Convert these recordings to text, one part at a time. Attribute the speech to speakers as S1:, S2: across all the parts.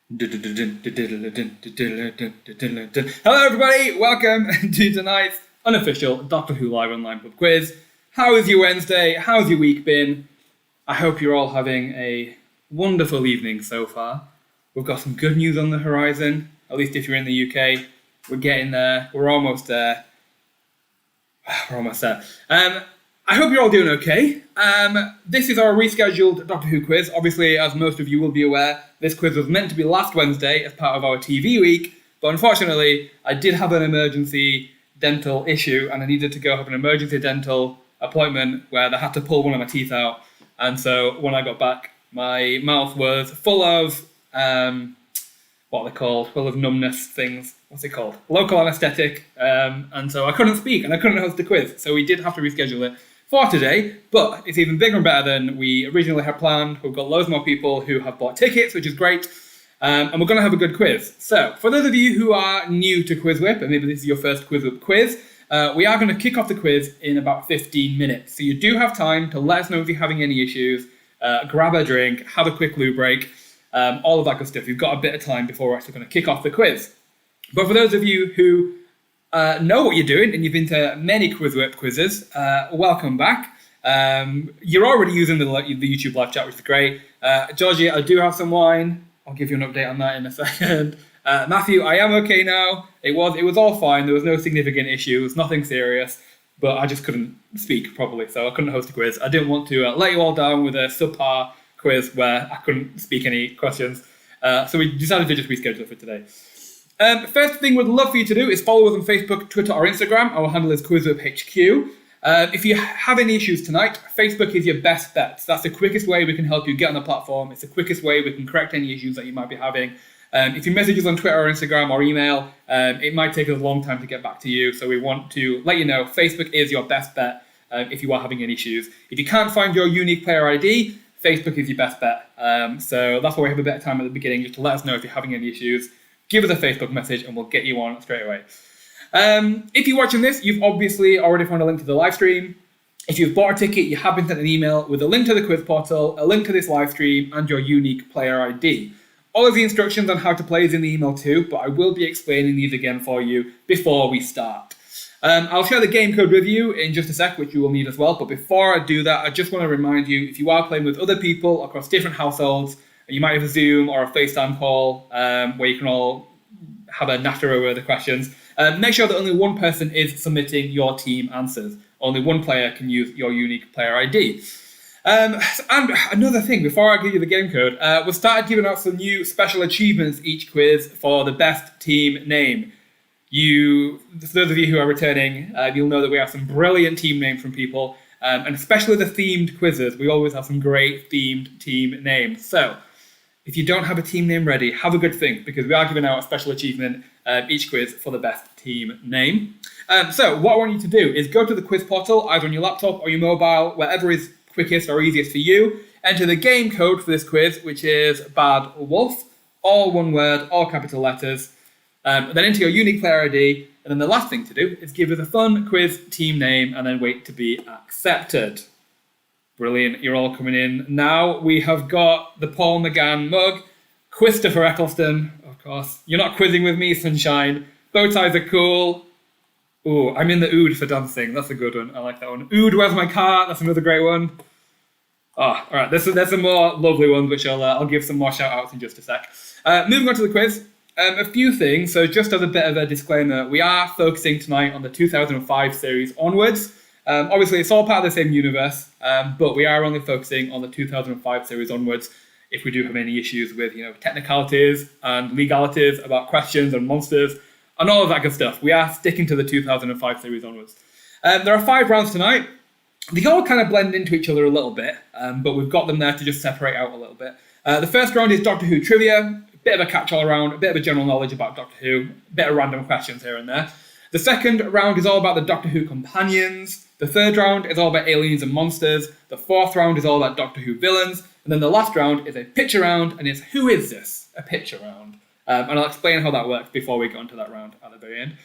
S1: Hello everybody, welcome to tonight's unofficial Doctor Who Live Online Pub Quiz. How is your Wednesday? How's your week been? I hope you're all having a wonderful evening so far. We've got some good news on the horizon, at least if you're in the UK. We're getting there, we're almost there. We're almost there. I hope you're all doing okay. This is our rescheduled Doctor Who quiz. Obviously, as most of you will be aware, this quiz was meant to be last Wednesday as part of our TV week, but unfortunately, I did have an emergency dental issue and I needed to go have an emergency dental appointment where they had to pull one of my teeth out. And so when I got back, my mouth was full of, what are they called? Full of numbness things. What's it called? Local anaesthetic. And so I couldn't speak and I couldn't host the quiz. So we did have to reschedule it for today, but it's even bigger and better than we originally had planned. We've got loads more people who have bought tickets, which is great, and we're going to have a good quiz. So, for those of you who are new to QuizWhip, and maybe this is your first QuizWhip quiz, we are going to kick off the quiz in about 15 minutes. So you do have time to let us know if you're having any issues, grab a drink, have a quick loo break, all of that good stuff. You've got a bit of time before we're actually going to kick off the quiz. But for those of you who know what you're doing and you've been to many QuizWhip quizzes, welcome back. You're already using the YouTube live chat, which is great. Georgie, I do have some wine. I'll give you an update on that in a second. Matthew, I am okay now. It was all fine. There was no significant issues, nothing serious, but I just couldn't speak properly, so I couldn't host a quiz. I didn't want to let you all down with a subpar quiz where I couldn't speak any questions. So we decided to just reschedule it for today. First thing we'd love for you to do is follow us on Facebook, Twitter, or Instagram. Our handle is QuizWhipHQ. If you have any issues tonight, Facebook is your best bet. So that's the quickest way we can help you get on the platform. It's the quickest way we can correct any issues that you might be having. If you message us on Twitter or Instagram or email, it might take us a long time to get back to you. So we want to let you know Facebook is your best bet if you are having any issues. If you can't find your unique player ID, Facebook is your best bet. So that's why we have a bit of time at the beginning just to let us know if you're having any issues. Give us a Facebook message and we'll get you on straight away. If you're watching this, you've obviously already found a link to the live stream. If you've bought a ticket, you have been sent an email with a link to the quiz portal, a link to this live stream, and your unique player ID. All of the instructions on how to play is in the email too, but I will be explaining these again for you before we start. I'll share the game code with you in just a sec, which you will need as well. But before I do that, I just want to remind you, if you are playing with other people across different households, you might have a Zoom or a FaceTime call where you can all have a natter over the questions. Make sure that only one person is submitting your team answers. Only one player can use your unique player ID. And another thing, before I give you the game code, we've started giving out some new special achievements each quiz for the best team name. For those of you who are returning, you'll know that we have some brilliant team names from people, and especially the themed quizzes. We always have some great themed team names. So, if you don't have a team name ready, have a good think, because we are giving out a special achievement each quiz for the best team name. So what I want you to do is go to the quiz portal, either on your laptop or your mobile, wherever is quickest or easiest for you. Enter the game code for this quiz, which is Bad Wolf, all one word, all capital letters. Then enter your unique player ID, and then the last thing to do is give us a fun quiz team name and then wait to be accepted. Brilliant, you're all coming in. Now we have got the Paul McGann mug, Christopher Eccleston, of course. You're not quizzing with me, sunshine. Bow ties are cool. Ooh, I'm in the oud for dancing. That's a good one. I like that one. Oud, where's my car? That's another great one. Ah, all right. There's some more lovely ones, which I'll give some more shout-outs in just a sec. Moving on to the quiz. A few things. So just as a bit of a disclaimer, we are focusing tonight on the 2005 series onwards. Obviously, it's all part of the same universe, but we are only focusing on the 2005 series onwards. If we do have any issues with, technicalities and legalities about questions and monsters and all of that good stuff, we are sticking to the 2005 series onwards. There are 5 rounds tonight. They all kind of blend into each other a little bit, but we've got them there to just separate out a little bit. The first round is Doctor Who trivia, a bit of a catch-all round, a bit of a general knowledge about Doctor Who, a bit of random questions here and there. The second round is all about the Doctor Who companions. The third round is all about aliens and monsters. The fourth round is all about Doctor Who villains. And then the last round is a picture round, and it's Who Is This? A picture round. And I'll explain how that works before we go into that round at the very end.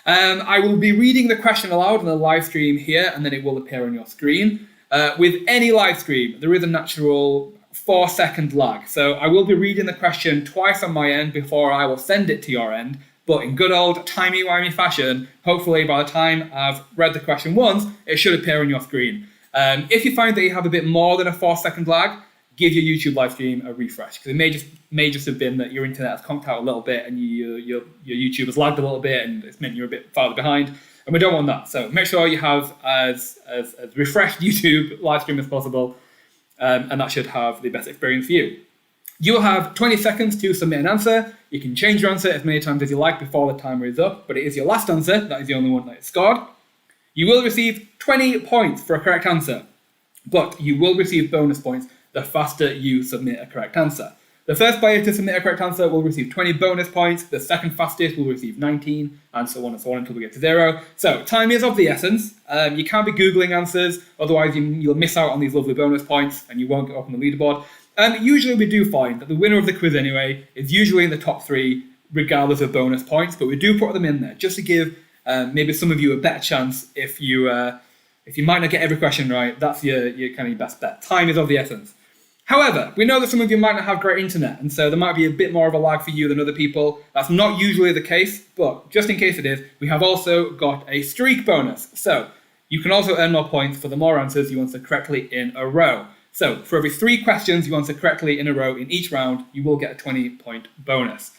S1: I will be reading the question aloud on the live stream here, and then it will appear on your screen. With any live stream, there is a natural 4-second lag. So I will be reading the question twice on my end before I will send it to your end. But in good old timey-wimey fashion, hopefully by the time I've read the question once, it should appear on your screen. If you find that you have a bit more than a 4-second lag, give your YouTube live stream a refresh, because it may just have been that your internet has conked out a little bit and your YouTube has lagged a little bit and it's meant you're a bit farther behind, and we don't want that. So make sure you have as refreshed YouTube live stream as possible, and that should have the best experience for you. You will have 20 seconds to submit an answer. You can change your answer as many times as you like before the timer is up, but it is your last answer. That is the only one that is scored. You will receive 20 points for a correct answer, but you will receive bonus points the faster you submit a correct answer. The first player to submit a correct answer will receive 20 bonus points, the second fastest will receive 19, and so on until we get to 0. So time is of the essence. You can't be Googling answers, otherwise you'll miss out on these lovely bonus points and you won't get up on the leaderboard. Usually we do find that the winner of the quiz anyway is usually in the top 3, regardless of bonus points, but we do put them in there just to give maybe some of you a better chance. If you might not get every question right, that's your kind of your best bet. Time is of the essence. However, we know that some of you might not have great internet, and so there might be a bit more of a lag for you than other people. That's not usually the case, but just in case it is, we have also got a streak bonus. So you can also earn more points for the more answers you answer correctly in a row. So for every 3 questions you answer correctly in a row in each round, you will get a 20-point bonus.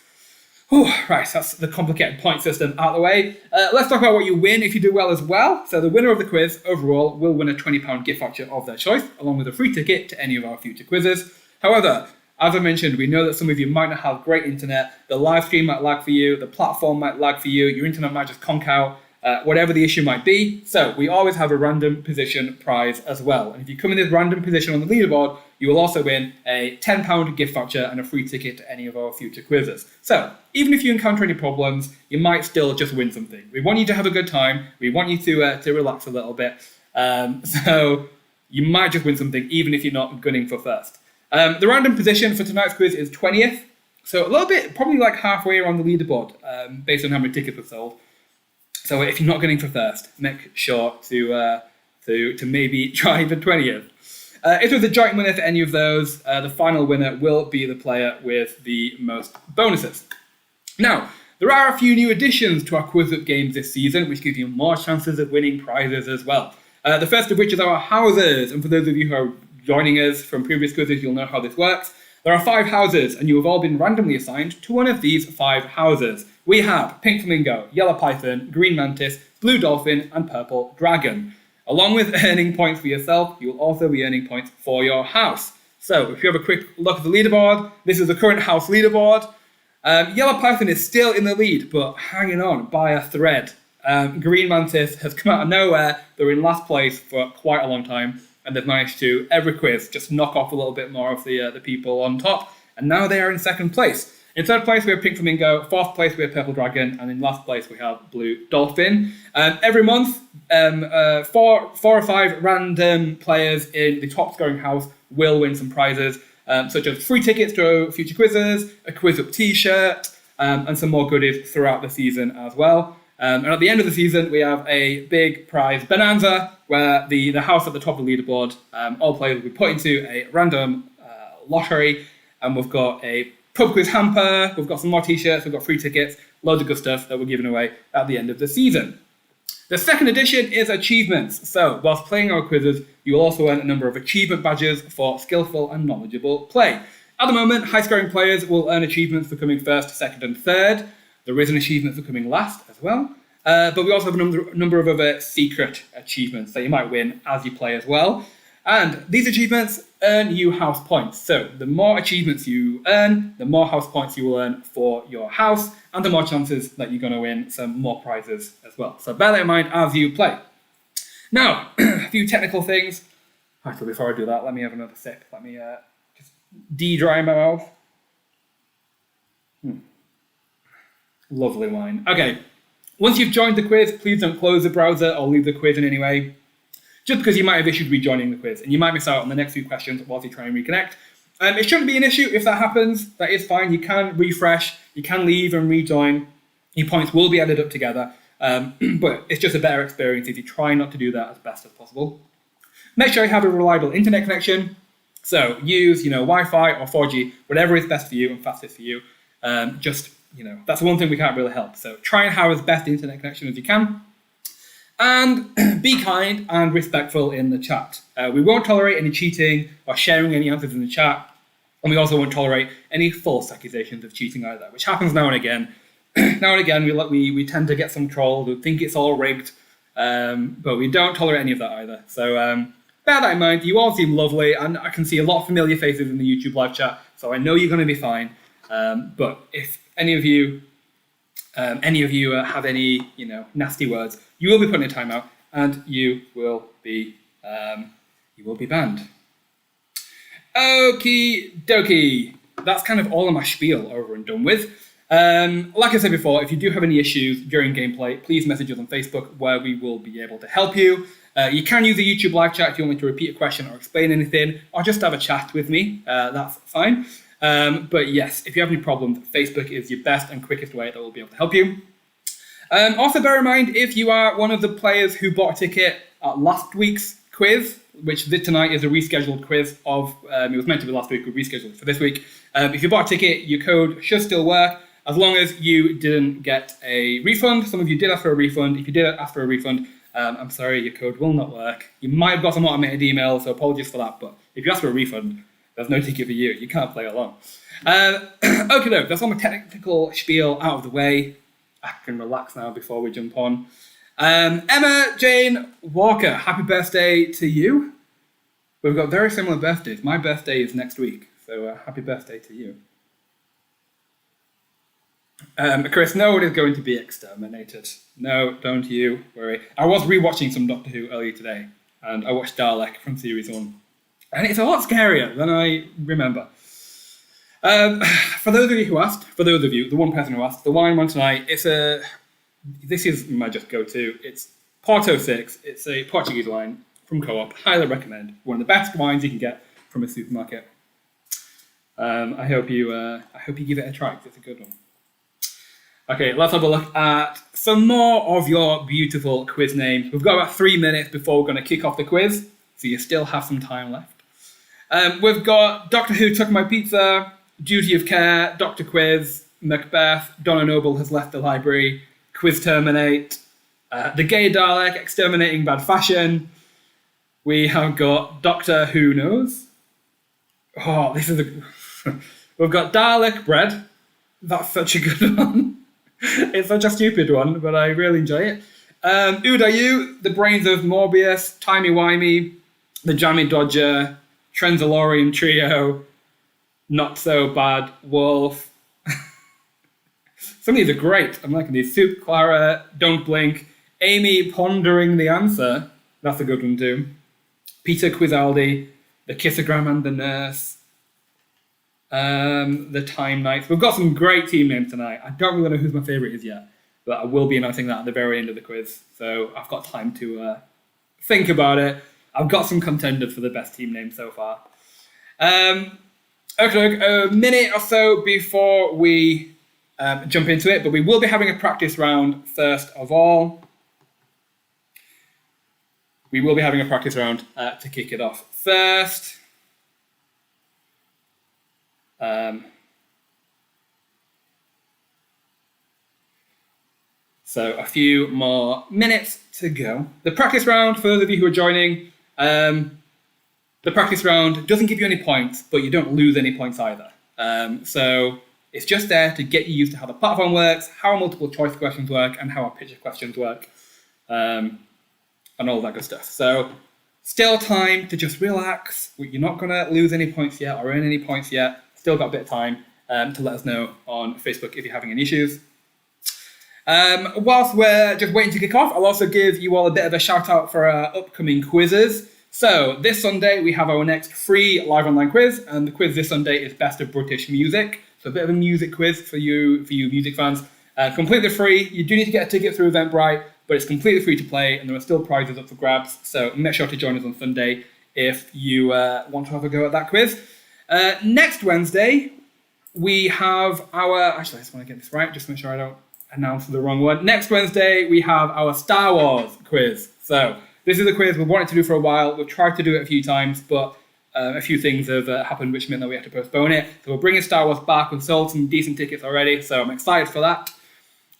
S1: Whew, right, that's the complicated point system out of the way. Let's talk about what you win if you do well as well. So the winner of the quiz overall will win a £20 gift voucher of their choice, along with a free ticket to any of our future quizzes. However, as I mentioned, we know that some of you might not have great internet. The live stream might lag for you, the platform might lag for you, your internet might just conk out, whatever the issue might be. So we always have a random position prize as well. And if you come in this random position on the leaderboard, you will also win a £10 gift voucher and a free ticket to any of our future quizzes. So even if you encounter any problems, you might still just win something. We want you to have a good time. We want you to relax a little bit. So you might just win something even if you're not gunning for first. The random position for tonight's quiz is 20th. So a little bit, probably like halfway around the leaderboard, based on how many tickets are sold. So if you're not gunning for first, make sure to maybe try for 20th. If there's a joint winner for any of those, the final winner will be the player with the most bonuses. Now, there are a few new additions to our QuizWhip games this season, which give you more chances of winning prizes as well. The first of which is our houses, and for those of you who are joining us from previous quizzes, you'll know how this works. There are 5 houses, and you have all been randomly assigned to one of these 5 houses. We have Pink Flamingo, Yellow Python, Green Mantis, Blue Dolphin, and Purple Dragon. Along with earning points for yourself, you will also be earning points for your house. So if you have a quick look at the leaderboard, this is the current house leaderboard. Yellow Python is still in the lead, but hanging on by a thread. Green Mantis has come out of nowhere. They're in last place for quite a long time, and they've managed to, every quiz, just knock off a little bit more of the people on top, and now they are in second place. In third place, we have Pink Flamingo. Fourth place, we have Purple Dragon. And in last place, we have Blue Dolphin. Every month, 4 or 5 random players in the top scoring house will win some prizes, such as free tickets to future quizzes, a QuizWhip t-shirt, and some more goodies throughout the season as well. And at the end of the season, we have a big prize bonanza, where the house at the top of the leaderboard, all players will be put into a random lottery, and we've got a pub quiz hamper, we've got some more t-shirts, we've got free tickets, loads of good stuff that we're giving away at the end of the season. The second edition is achievements. So whilst playing our quizzes, you will also earn a number of achievement badges for skillful and knowledgeable play. At the moment, high-scoring players will earn achievements for coming first, second, and third. There is an achievement for coming last as well. But we also have a number of other secret achievements that you might win as you play as well. And these achievements earn you house points. So the more achievements you earn, the more house points you will earn for your house, and the more chances that you're going to win some more prizes as well. So bear that in mind as you play. Now, a few technical things. Actually, before I do that, let me have another sip. Let me just de-dry my mouth. Lovely wine. Okay, once you've joined the quiz, please don't close the browser or leave the quiz in any way. Just because you might have issued rejoining the quiz, and you might miss out on the next few questions whilst you try and reconnect. It shouldn't be an issue if that happens. That is fine. You can refresh, you can leave and rejoin. Your points will be added up together, but it's just a better experience if you try not to do that as best as possible. Make sure you have a reliable internet connection. So use, Wi-Fi or 4G, whatever is best for you and fastest for you. That's the one thing we can't really help. So try and have as best internet connection as you can. And be kind and respectful in the chat. We won't tolerate any cheating or sharing any answers in the chat. And we also won't tolerate any false accusations of cheating either, which happens now and again. Now and again, we tend to get some trolls who think it's all rigged, but we don't tolerate any of that either. So bear that in mind. You all seem lovely, and I can see a lot of familiar faces in the YouTube live chat, so I know you're going to be fine. But if any of you have any nasty words, you will be put in a timeout, and you will be banned. Okie dokie. That's kind of all of my spiel over and done with. Like I said before, if you do have any issues during gameplay, please message us on Facebook where we will be able to help you. You can use the YouTube live chat if you want me to repeat a question or explain anything, or just have a chat with me. That's fine. But yes, if you have any problems, Facebook is your best and quickest way that will be able to help you. Also bear in mind, if you are one of the players who bought a ticket at last week's quiz, which tonight is a rescheduled quiz of, it was meant to be last week, we rescheduled it for this week. If you bought a ticket, your code should still work, as long as you didn't get a refund. Some of you did ask for a refund. If you did ask for a refund, I'm sorry, your code will not work. You might have got some automated email, so apologies for that, but if you ask for a refund, there's no ticket for you. You can't play along. Okay, that's all my technical spiel out of the way. I can relax now before we jump on. Emma Jane Walker, happy birthday to you. We've got very similar birthdays. My birthday is next week, so happy birthday to you. Chris, no one is going to be exterminated. No, don't you worry. I was rewatching some Doctor Who earlier today, and I watched Dalek from Series 1. And it's a lot scarier than I remember. For those of you, the one person who asked, the wine one tonight, this is my just go-to. It's Porto 6. It's a Portuguese wine from Co-op. Highly recommend. One of the best wines you can get from a supermarket. I hope you give it a try. It's a good one. Okay, let's have a look at some more of your beautiful quiz names. We've got about 3 minutes before we're going to kick off the quiz, so you still have some time left. We've got Doctor Who Took My Pizza, Duty of Care, Dr. Quiz, Macbeth, Donna Noble Has Left the Library, Quiz Terminate, The Gay Dalek, Exterminating Bad Fashion. We have got Doctor Who Knows. Oh, we've got Dalek Bread. That's such a good one. It's such a stupid one, but I really enjoy it. Udayu, The Brains of Morbius, Timey Wimey, The Jammy Dodger, Trenzalorian Trio, Not So Bad Wolf. Some of these are great. I'm liking these. Soup Clara, Don't Blink, Amy Pondering the Answer. That's a good one too. Peter Quizaldi, The Kissogram and the Nurse. The Time Knights. We've got some great team names tonight. I don't really know who my favourite is yet, but I will be announcing that at the very end of the quiz, so I've got time to think about it. I've got some contenders for the best team name so far. Okay, a minute or so before we jump into it, but we will be having a practice round first of all. We will be having a practice round to kick it off first. So a few more minutes to go. The practice round, for those of you who are joining, the practice round doesn't give you any points, but you don't lose any points either. So it's just there to get you used to how the platform works, how multiple choice questions work, and how our picture questions work, and all that good stuff. So still time to just relax. You're not going to lose any points yet or earn any points yet. Still got a bit of time to let us know on Facebook if you're having any issues. Whilst we're just waiting to kick off, I'll also give you all a bit of a shout out for our upcoming quizzes. So this Sunday we have our next free live online quiz, and the quiz this Sunday is Best of British Music. So a bit of a music quiz for you music fans. Completely free. You do need to get a ticket through Eventbrite, but it's completely free to play, and there are still prizes up for grabs. So make sure to join us on Sunday if you want to have a go at that quiz. Next Wednesday, we have our... Actually, I just want to get this right, just to make sure I don't announce the wrong one. Next Wednesday, we have our Star Wars quiz. So this is a quiz we've wanted to do for a while. We've tried to do it a few times, but a few things have happened which meant that we had to postpone it. So we're bringing Star Wars back. We've sold some decent tickets already, so I'm excited for that.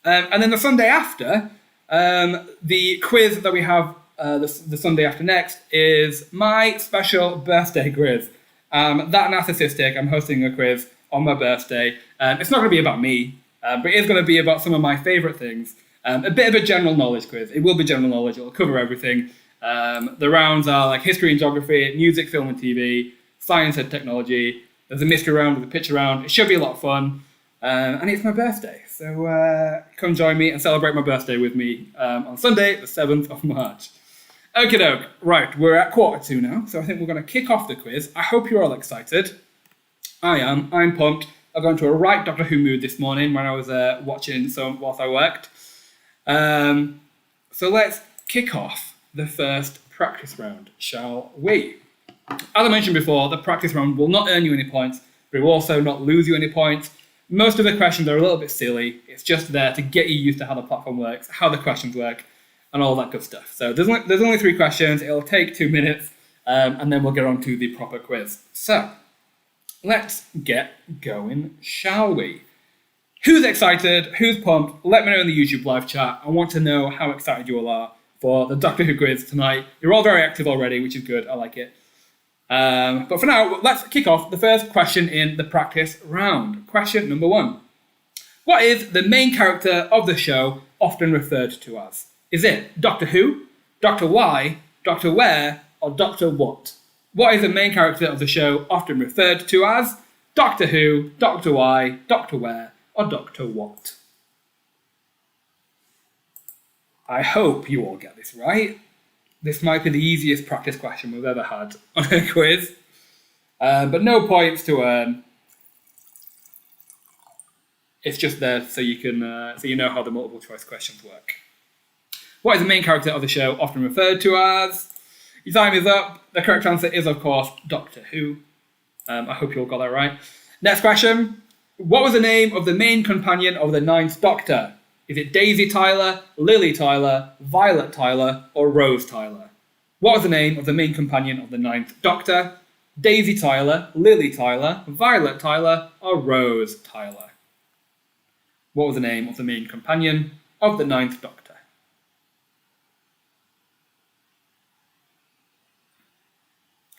S1: And then the Sunday after, the quiz that we have the Sunday after next is my special birthday quiz. That narcissistic, I'm hosting a quiz on my birthday. It's not going to be about me, but it is going to be about some of my favourite things. A bit of a general knowledge quiz. It will be general knowledge. It will cover everything. The rounds are like history and geography, music, film and TV, science and technology. There's a mystery round, there's a picture round. It should be a lot of fun. And it's my birthday. So come join me and celebrate my birthday with me on Sunday, the 7th of March. Okie doke. Right, we're at 1:45 now, so I think we're going to kick off the quiz. I hope you're all excited. I am. I'm pumped. I got into a right Doctor Who mood this morning when I was watching some whilst I worked. So let's kick off the first practice round, shall we? As I mentioned before, the practice round will not earn you any points, but it will also not lose you any points. Most of the questions are a little bit silly. It's just there to get you used to how the platform works, how the questions work, and all that good stuff. So there's only 3 questions. It'll take 2 minutes, and then we'll get on to the proper quiz. So let's get going, shall we? Who's excited? Who's pumped? Let me know in the YouTube live chat. I want to know how excited you all are for the Doctor Who quiz tonight. You're all very active already, which is good. I like it. But for now, let's kick off the first question in the practice round. Question number 1. What is the main character of the show often referred to as? Is it Doctor Who, Doctor Why, Doctor Where, or Doctor What? What is the main character of the show often referred to as? Doctor Who, Doctor Why, Doctor Where, or Doctor What? I hope you all get this right. This might be the easiest practice question we've ever had on a quiz. But no points to earn. It's just there so you can so you know how the multiple choice questions work. What is the main character of the show often referred to as? Your time is up. The correct answer is, of course, Doctor Who. I hope you all got that right. Next question. What was the name of the main companion of the 9th Doctor? Is it Daisy Tyler, Lily Tyler, Violet Tyler, or Rose Tyler? What was the name of the main companion of the 9th Doctor? Daisy Tyler, Lily Tyler, Violet Tyler, or Rose Tyler? What was the name of the main companion of the 9th Doctor?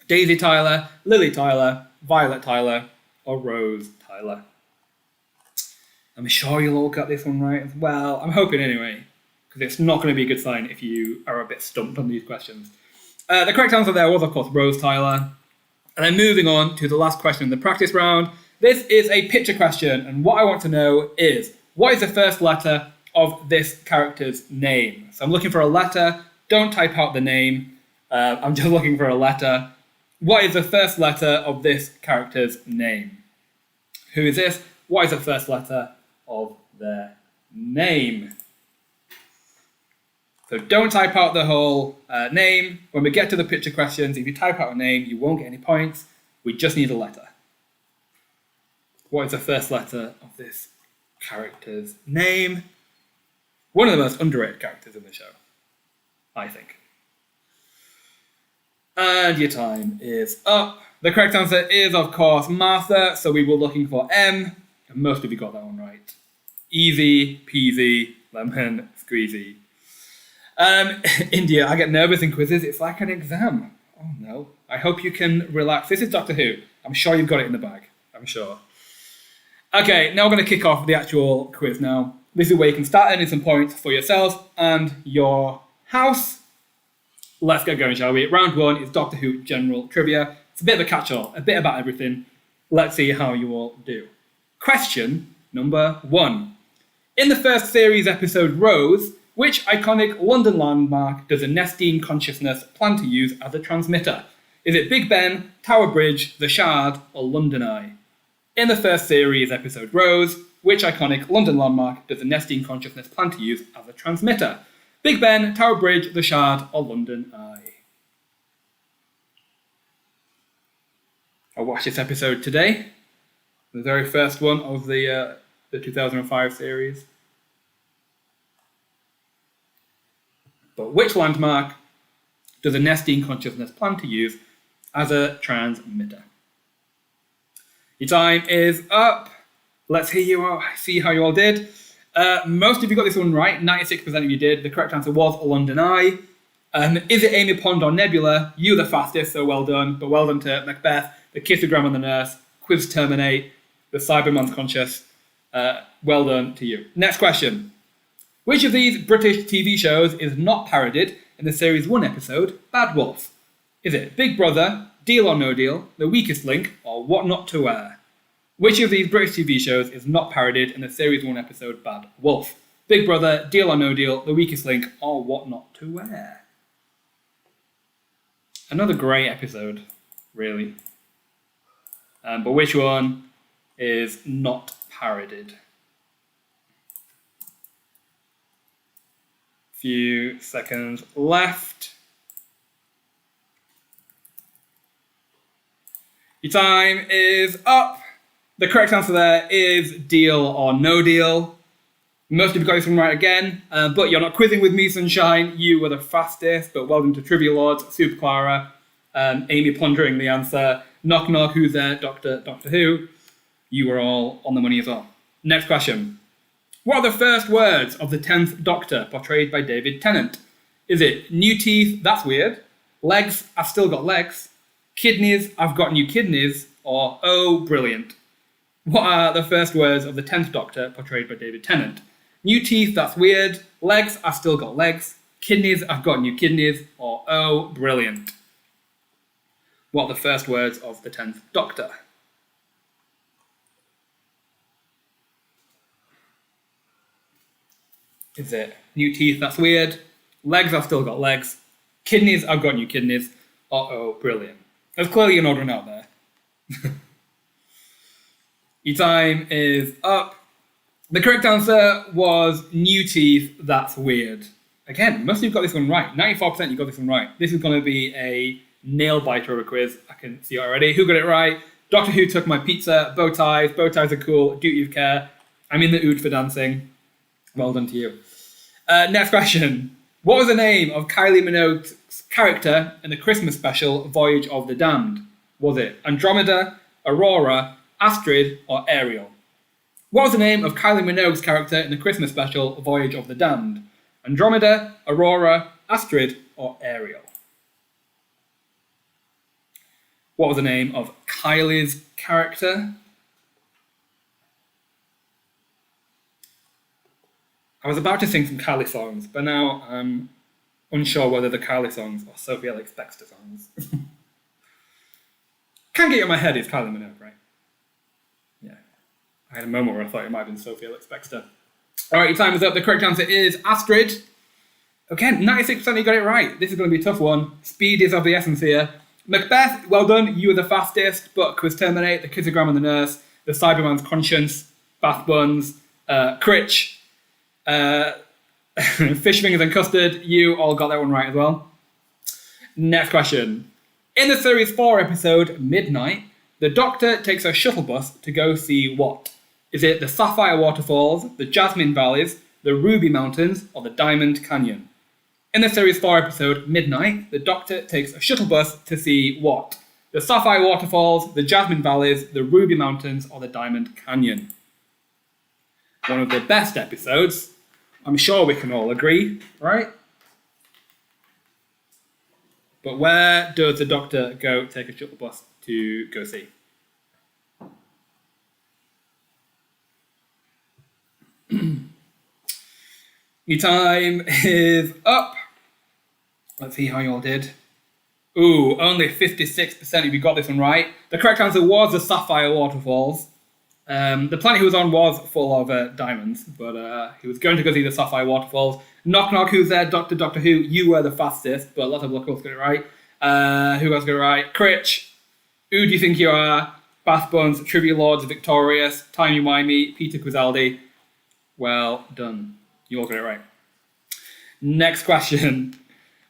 S1: Daisy Tyler, Lily Tyler, Violet Tyler, or Rose Tyler? I'm sure you'll all get this one right as well. I'm hoping anyway, because it's not going to be a good sign if you are a bit stumped on these questions. The correct answer there was, of course, Rose Tyler. And then moving on to the last question in the practice round. This is a picture question, and what I want to know is, what is the first letter of this character's name? So I'm looking for a letter. Don't type out the name. I'm just looking for a letter. What is the first letter of this character's name? Who is this? What is the first letter of their name? So don't type out the whole name. When we get to the picture questions, if you type out a name, you won't get any points. We just need a letter. What is the first letter of this character's name? One of the most underrated characters in the show, I think. And your time is up. The correct answer is, of course, Martha. So we were looking for M. And most of you got that one right. Easy peasy, lemon squeezy. India, I get nervous in quizzes. It's like an exam. Oh no. I hope you can relax. This is Doctor Who. I'm sure you've got it in the bag. I'm sure. Okay, now we're going to kick off the actual quiz now. This is where you can start earning some points for yourself and your house. Let's get going, shall we? Round 1 is Doctor Who General Trivia. It's a bit of a catch-all, a bit about everything. Let's see how you all do. Question number 1. In the first series episode Rose, which iconic London landmark does a Nestine consciousness plan to use as a transmitter? Is it Big Ben, Tower Bridge, The Shard, or London Eye? In the first series episode Rose, which iconic London landmark does a Nestine consciousness plan to use as a transmitter? Big Ben, Tower Bridge, The Shard, or London Eye? I watched this episode today, the very first one of the 2005 series. But which landmark does a Nestine consciousness plan to use as a transmitter. Your time is up. Let's see how you all did. Most of you got this one right. 96% of you did. The correct answer was London Eye. Is it Amy Pond or Nebula? You were the fastest, so well done. But well done to Macbeth, the Kissogram and the Nurse, Quiz Terminate, the Cyberman's Conscious. Well done to you. Next question. Which of these British TV shows is not parodied in the Series 1 episode, Bad Wolf? Is it Big Brother, Deal or No Deal, The Weakest Link, or What Not to Wear? Which of these British TV shows is not parodied in the Series 1 episode, Bad Wolf? Big Brother, Deal or No Deal, The Weakest Link, or What Not to Wear? Another great episode, really. But which one is not parodied? Few seconds left. Your time is up. The correct answer there is Deal or No Deal. Most of you got this one right again, but you're not quizzing with me, Sunshine. You were the fastest, but well done to Trivia Lords, Super Clara, Amy pondering the answer, Knock Knock, Who's There, Doctor Who. You were all on the money as well. Next question. What are the first words of the 10th Doctor portrayed by David Tennant? Is it new teeth, that's weird, legs, I've still got legs, kidneys, I've got new kidneys, or oh, brilliant? What are the first words of the 10th Doctor portrayed by David Tennant? New teeth, that's weird. Legs, I've still got legs. Kidneys, I've got new kidneys. Or, oh, brilliant. What are the first words of the 10th Doctor? Is it new teeth, that's weird. Legs, I've still got legs. Kidneys, I've got new kidneys. Or, oh, brilliant. There's clearly an odd one out there. Your time is up. The correct answer was new teeth, that's weird. Again, most of you got this one right. 94% you got this one right. This is going to be a nail biter of a quiz. I can see already. Who got it right? Doctor Who took my pizza. Bow ties. Bow ties are cool. Duty of care. I'm in the ood for dancing. Well done to you. Next question. What was the name of Kylie Minogue's character in the Christmas special Voyage of the Damned? Was it Andromeda, Aurora, Astrid, or Ariel? What was the name of Kylie Minogue's character in the Christmas special Voyage of the Damned? Andromeda, Aurora, Astrid, or Ariel? What was the name of Kylie's character? I was about to sing some Kylie songs, but now I'm unsure whether the Kylie songs are Sophie Alex Bextor songs. Can't get it in my head, it's Kylie Minogue, right? Yeah. I had a moment where I thought it might have been Sophie Alex Bextor. Alright, your time is up. The correct answer is Astrid. Again, 96% you got it right. This is going to be a tough one. Speed is of the essence here. Macbeth, well done. You were the fastest, but Quiz Terminate, the Kissogram and the Nurse, the Cyberman's Conscience, Bath Buns, Critch, Fish Fingers and Custard. You all got that one right as well. Next question. In the Series 4 episode, Midnight, the Doctor takes a shuttle bus to go see what? Is it the Sapphire Waterfalls, the Jasmine Valleys, the Ruby Mountains, or the Diamond Canyon? In the Series 4 episode, Midnight, the Doctor takes a shuttle bus to see what? The Sapphire Waterfalls, the Jasmine Valleys, the Ruby Mountains, or the Diamond Canyon? One of the best episodes. I'm sure we can all agree, right? But where does the Doctor go take a shuttle bus to go see? Your time is up. Let's see how you all did. Ooh, only 56% of you got this one right. The correct answer was the Sapphire Waterfalls. The planet he was on was full of diamonds, but he was going to go see the Sapphire Waterfalls. Knock Knock, Who's There? Doctor Who. You were the fastest, but a lot of luck else got it right. Who else got it right? Critch. Who do you think you are? Bath Buns, Trivia Lords, Victorious, Timey Wimey, Peter Quizaldi. Well done. You all got it right. Next question.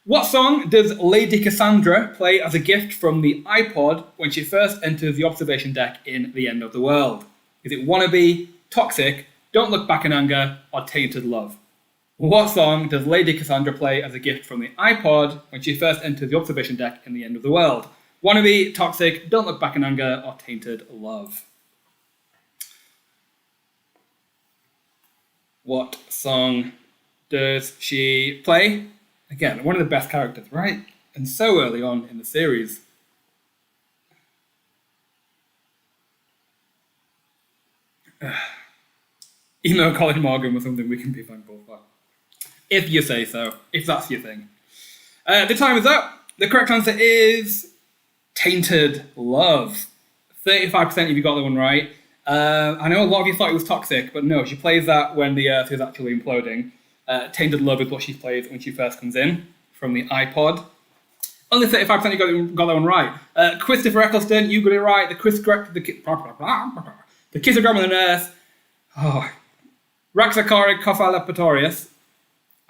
S1: What song does Lady Cassandra play as a gift from the iPod when she first enters the observation deck in The End of the World? Is it Wannabe, Toxic, Don't Look Back in Anger, or Tainted Love? What song does Lady Cassandra play as a gift from the iPod when she first enters the observation deck in The End of the World? Wannabe, Toxic, Don't Look Back in Anger, or Tainted Love? What song does she play? Again, one of the best characters, right? And so early on in the series. Emo Colin Morgan was something we can be thankful for. If you say so. If that's your thing. The time is up. The correct answer is Tainted Love. 35% of you got that one right. I know a lot of you thought it was Toxic, but no, she plays that when the Earth is actually imploding. Tainted Love is what she plays when she first comes in from the iPod. Only 35% of you got that one right. Christopher Eccleston, you got it right. The Kissogram of the Nurse. Oh. Raxacoric Cophalopatorius.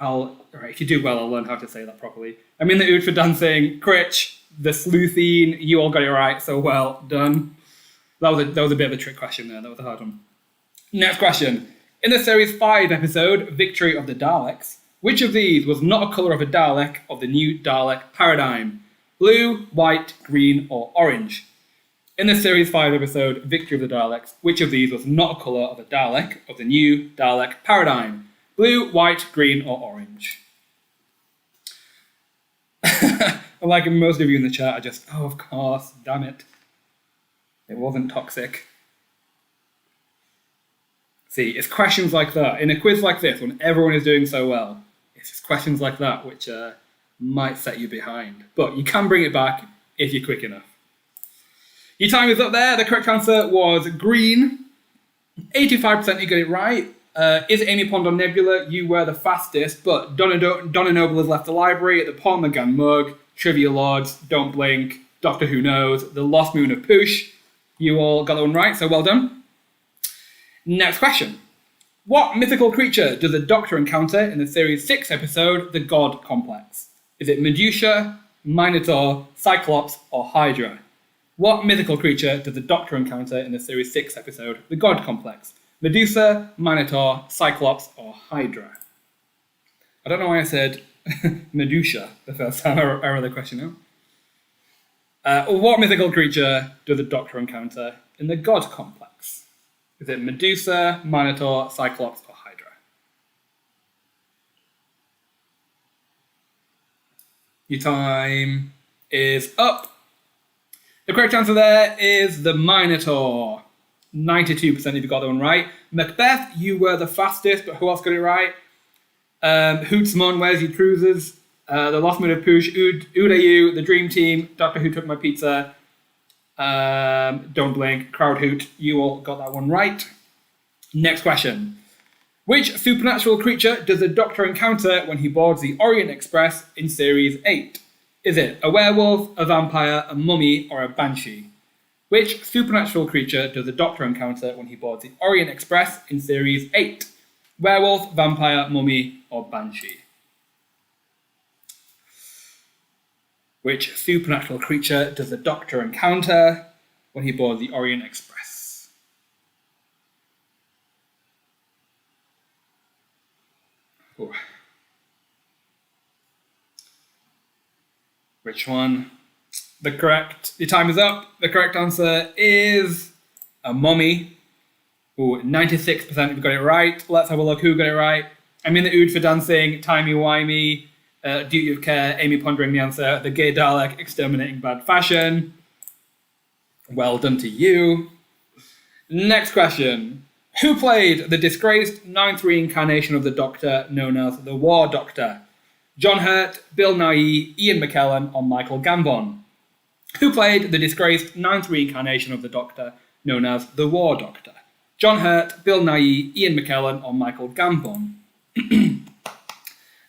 S1: If you do well, I'll learn how to say that properly. I'm in the mood for dancing. Critch, the Sleuthine, you all got it right, so well done. That was a bit of a trick question there. That was a hard one. Next question. In the Series 5 episode, Victory of the Daleks, which of these was not a colour of a Dalek of the new Dalek paradigm? Blue, white, green, or orange? In the Series 5 episode, Victory of the Daleks, which of these was not a colour of a Dalek of the new Dalek paradigm? Blue, white, green, or orange? Like most of you in the chat are just, oh, of course, damn it. It wasn't Toxic. See, it's questions like that. In a quiz like this, when everyone is doing so well, it's just questions like that which might set you behind. But you can bring it back if you're quick enough. Your time is up there. The correct answer was green. 85% you got it right. Is Amy Pond on Nebula? You were the fastest, but Donna Noble has left the library. The Paul McGann mug, Trivia Lords, Don't Blink, Doctor Who Knows, The Lost Moon of Poosh. You all got that one right, so well done. Next question. What mythical creature does the Doctor encounter in the Series 6 episode, The God Complex? Is it Medusa, Minotaur, Cyclops, or Hydra? What mythical creature does the Doctor encounter in the Series 6 episode, The God Complex? Medusa, Minotaur, Cyclops, or Hydra? I don't know why I said Medusa the first time I read the question out. What mythical creature does the Doctor encounter in the God Complex? Is it Medusa, Minotaur, Cyclops, or Hydra? Your time is up. The correct answer there is the Minotaur. 92% of you got that one right. Macbeth, you were the fastest, but who else got it right? Hootsmon, Where's Your Cruises? The Lost Moon of Poosh, Udayu, The Dream Team, Doctor Who Took My Pizza, Don't Blink, Crowd Hoot. You all got that one right. Next question. Which supernatural creature does the Doctor encounter when he boards the Orient Express in Series 8? Is it a werewolf, a vampire, a mummy, or a banshee? Which supernatural creature does the Doctor encounter when he boards the Orient Express in Series 8? Werewolf, vampire, mummy, or banshee? Which supernatural creature does the Doctor encounter when he boards the Orient Express? Ooh. Which one? Your time is up. The correct answer is a mummy. Ooh, 96% of you got it right. Let's have a look who got it right. I'm in the mood for dancing, timey-wimey, duty of care, Amy pondering the answer, the gay Dalek exterminating bad fashion. Well done to you. Next question. Who played the disgraced 9th reincarnation of the Doctor known as the War Doctor? John Hurt, Bill Nighy, Ian McKellen, or Michael Gambon? Who played the disgraced 9th reincarnation of the Doctor known as the War Doctor? John Hurt, Bill Nighy, Ian McKellen, or Michael Gambon?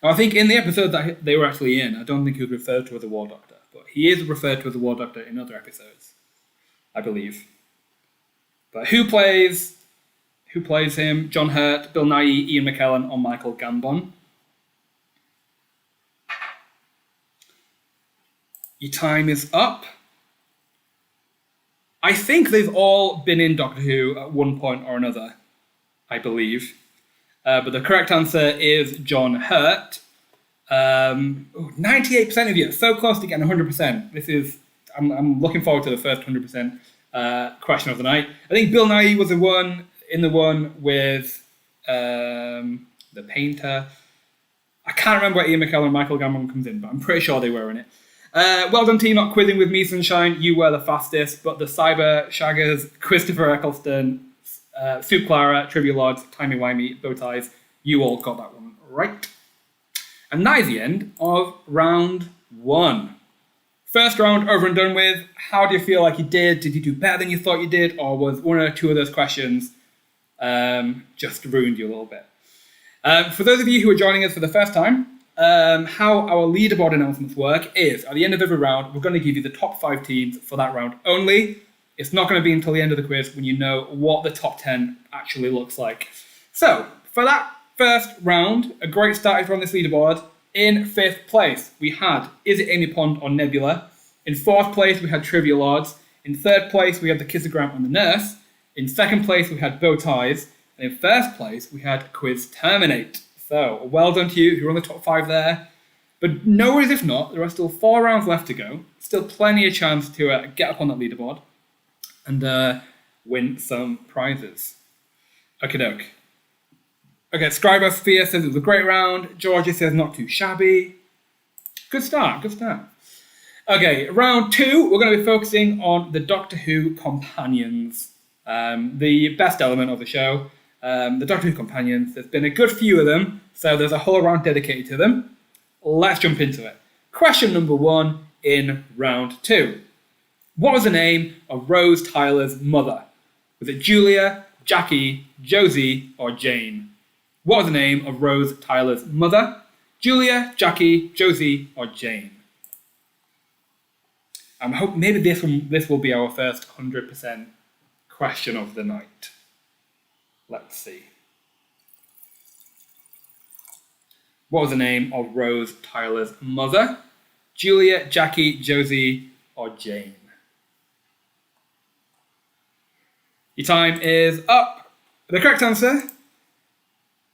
S1: Now, I think in the episode that they were actually in, I don't think he was referred to as the War Doctor, but he is referred to as the War Doctor in other episodes, I believe. But who plays him? John Hurt, Bill Nighy, Ian McKellen, or Michael Gambon? Your time is up. I think they've all been in Doctor Who at one point or another, I believe. But the correct answer is John Hurt. 98% of you, so close to getting 100%. I'm looking forward to the first 100% question of the night. I think Bill Nye was the one with the painter. I can't remember where Ian McKellen and Michael Gambon comes in, but I'm pretty sure they were in it. Well done, team, not quizzing with me, Sunshine. You were the fastest, but the Cyber Shaggers, Christopher Eccleston, Soup Clara, Trivia Lords, Timey Wimey, Bowties, you all got that one right. And that is the end of round 1. First round over and done with. How do you feel like you did? Did you do better than you thought you did? Or was one or two of those questions just ruined you a little bit? For those of you who are joining us for the first time, how our leaderboard announcements work is, at the end of every round, we're going to give you the top 5 teams for that round only. It's not going to be until the end of the quiz when you know what the top 10 actually looks like. So, for that first round, a great start on this leaderboard. In 5th place, we had Is It Amy Pond or Nebula? In 4th place, we had Trivia Lords. In 3rd place, we had the Kissogram and the Nurse. In 2nd place, we had Bow Ties. And in 1st place, we had Quiz Terminate. So, well done to you, who are on the top 5 there. But no worries if not, there are still 4 rounds left to go. Still plenty of chance to get up on that leaderboard and win some prizes. Okie doke. Okay, Scribosphere says it was a great round. Georgia says not too shabby. Good start, good start. Okay, round 2, we're going to be focusing on the Doctor Who companions. The best element of the show. The Doctor Who companions. There's been a good few of them, so there's a whole round dedicated to them. Let's jump into it. Question number 1 in round 2. What was the name of Rose Tyler's mother? Was it Julia, Jackie, Josie, or Jane? What was the name of Rose Tyler's mother? Julia, Jackie, Josie, or Jane? I hope maybe this will be our first 100% question of the night. Let's see. What was the name of Rose Tyler's mother? Julia, Jackie, Josie, or Jane? Your time is up. The correct answer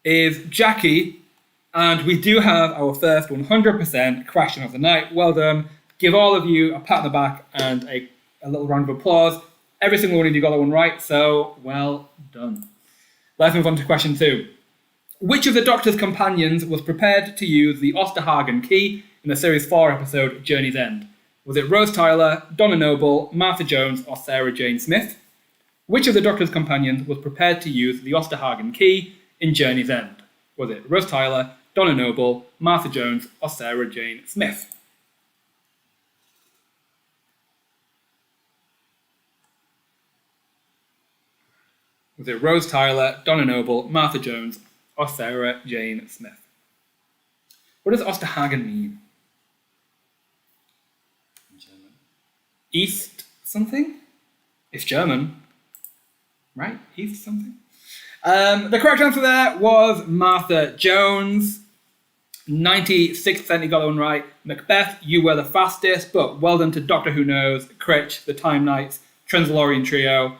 S1: is Jackie, and we do have our first 100% question of the night. Well done. Give all of you a pat on the back and a little round of applause. Every single one of you got that one right, so well done. Let's move on to question 2. Which of the Doctor's companions was prepared to use the Osterhagen key in the Series 4 episode Journey's End? Was it Rose Tyler, Donna Noble, Martha Jones, or Sarah Jane Smith? Which of the Doctor's companions was prepared to use the Osterhagen key in Journey's End? Was it Rose Tyler, Donna Noble, Martha Jones, or Sarah Jane Smith? Was it Rose Tyler, Donna Noble, Martha Jones, or Sarah Jane Smith? What does Osterhagen mean? In German. East something? It's German, right? East something? The correct answer there was Martha Jones. 96% you got that one right. Macbeth, you were the fastest, but well done to Doctor Who Knows, Critch, the Time Knights, Translorian Trio,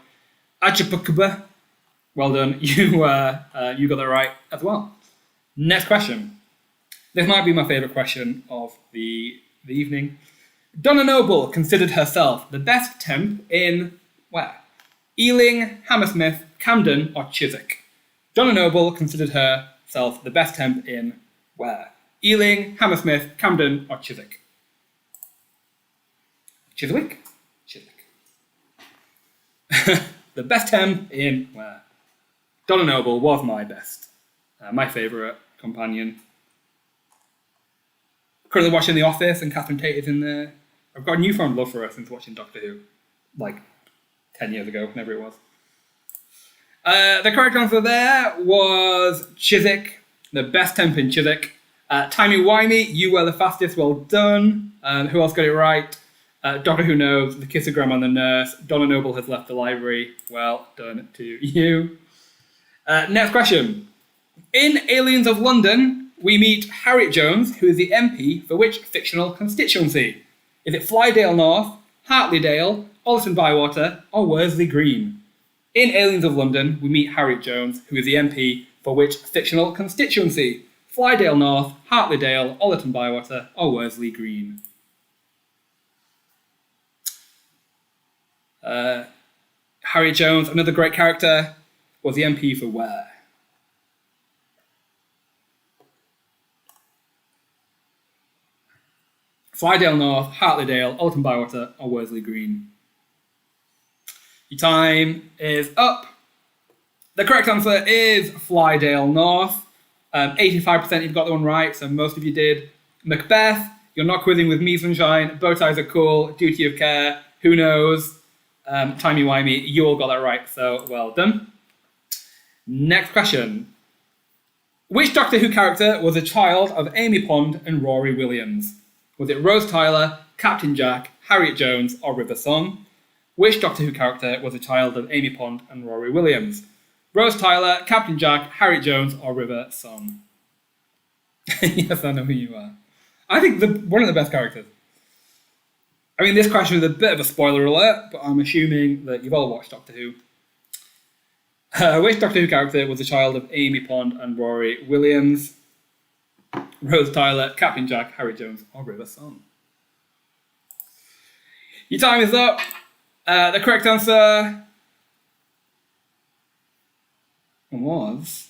S1: Achapukaba. Well done, you got that right as well. Next question. This might be my favourite question of the evening. Donna Noble considered herself the best temp in where? Ealing, Hammersmith, Camden, or Chiswick? Donna Noble considered herself the best temp in where? Ealing, Hammersmith, Camden, or Chiswick? Chiswick? Chiswick. The best temp in where? Donna Noble was my best. My favourite companion. Currently watching The Office and Catherine Tate is in there. I've got a newfound love for her since watching Doctor Who. Like 10 years ago, whenever it was. The correct answer there was Chiswick. The best temp in Chiswick. Timey-wimey, you were the fastest, well done. Who else got it right? Doctor Who Knows, the Kissogram and the Nurse. Donna Noble has left the library. Well done to you. Next question. In Aliens of London, we meet Harriet Jones, who is the MP for which fictional constituency? Is it Flydale North, Hartleydale, Alton Bywater, or Worsley Green? In Aliens of London, we meet Harriet Jones, who is the MP for which fictional constituency? Flydale North, Hartleydale, Alton Bywater, or Worsley Green? Harriet Jones, another great character, was the MP for where? Flydale North, Hartleydale, Alton Bywater, or Worsley Green? Your time is up. The correct answer is Flydale North. 85% you've got the one right, so most of you did. Macbeth, You're Not Quizzing With Me, Sunshine, Bow Ties Are Cool, Duty of Care, Who Knows, Timey-wimey, you all got that right, so well done. Next question. Which Doctor Who character was a child of Amy Pond and Rory Williams? Was it Rose Tyler, Captain Jack, Harriet Jones, or River Song? Which Doctor Who character was a child of Amy Pond and Rory Williams? Rose Tyler, Captain Jack, Harriet Jones, or River Song? Yes, I know who you are. I think one of the best characters. I mean, this question is a bit of a spoiler alert, but I'm assuming that you've all watched Doctor Who. Which Doctor Who character was a child of Amy Pond and Rory Williams? Rose Tyler, Captain Jack, Harriet Jones, or River Song? Your time is up. The correct answer was...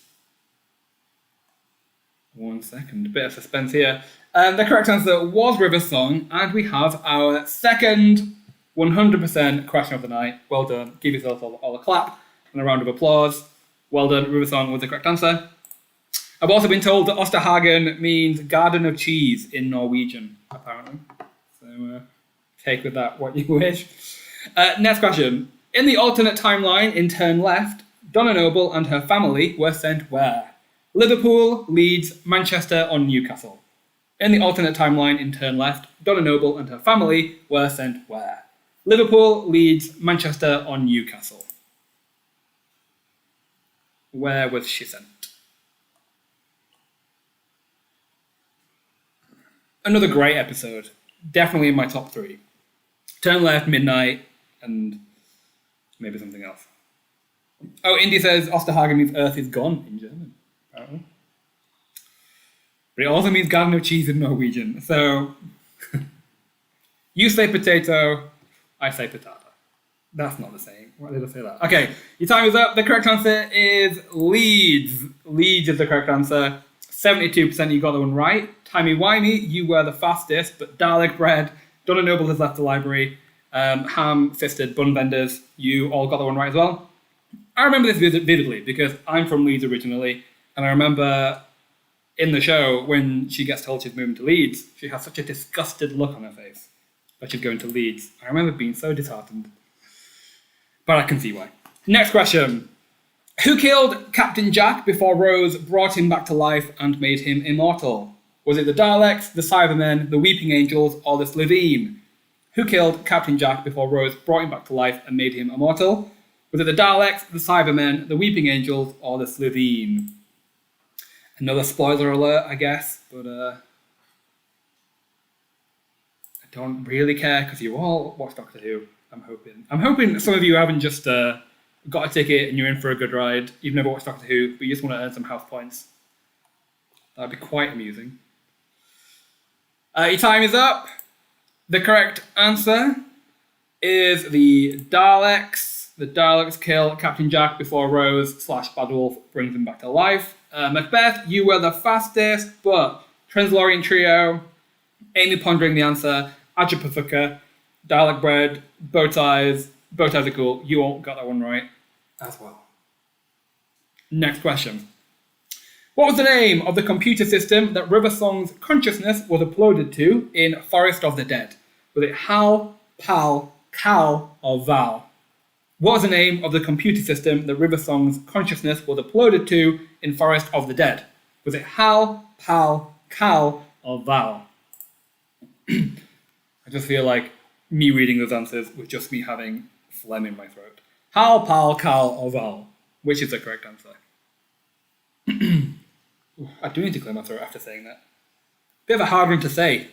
S1: One second, a bit of suspense here. The correct answer was River Song, and we have our second 100% question of the night. Well done. Give yourself all a clap and a round of applause. Well done. River Song was the correct answer. I've also been told that Osterhagen means garden of cheese in Norwegian, apparently. So take with that what you wish. Next question. In the alternate timeline in Turn Left, Donna Noble and her family were sent where? Liverpool, Leeds, Manchester, or Newcastle? In the alternate timeline in Turn Left, Donna Noble and her family were sent where? Liverpool, Leeds, Manchester, or Newcastle? Where was she sent? Another great episode. Definitely in my top 3. Turn Left, Midnight, and maybe something else. Oh, Indy says Osterhagen means Earth is gone in German, apparently. But it also means garden of cheese in Norwegian. So, you say potato, I say patata. That's not the same. Why did I say that? Okay, your time is up. The correct answer is Leeds. Leeds is the correct answer. 72% you got the one right. Timey-wimey, you were the fastest, but Dalek bread, Donna Noble has left the library. Ham-fisted bun vendors, you all got the one right as well. I remember this vividly because I'm from Leeds originally, and I remember in the show when she gets told she's moving to Leeds, she has such a disgusted look on her face that she's going to Leeds. I remember being so disheartened. But I can see why. Next question. Who killed Captain Jack before Rose brought him back to life and made him immortal? Was it the Daleks, the Cybermen, the Weeping Angels, or the Slitheen? Who killed Captain Jack before Rose brought him back to life and made him immortal? Was it the Daleks, the Cybermen, the Weeping Angels, or the Slitheen? Another spoiler alert, I guess, but I don't really care because you all watch Doctor Who. I'm hoping some of you haven't just got a ticket and you're in for a good ride. You've never watched Doctor Who, but you just want to earn some house points. That'd be quite amusing. Your time is up. The correct answer is the Daleks. The Daleks kill Captain Jack before Rose / Bad Wolf brings him back to life. Macbeth, you were the fastest, but Translorian Trio, Amy pondering the answer, Ajapafuka, Dalek bread, bow ties are cool. You all got that one right as well. Next question. What was the name of the computer system that River Song's consciousness was uploaded to in Forest of the Dead? Was it HAL, PAL, CAL, or VAL? What was the name of the computer system that River Song's consciousness was uploaded to in Forest of the Dead? Was it HAL, PAL, CAL, or VAL? I just feel like me reading those answers was just me having phlegm in my throat. HAL, PAL, CAL, or VAL? Which is the correct answer? I do need to clear my throat after saying that. Bit of a hard one to say.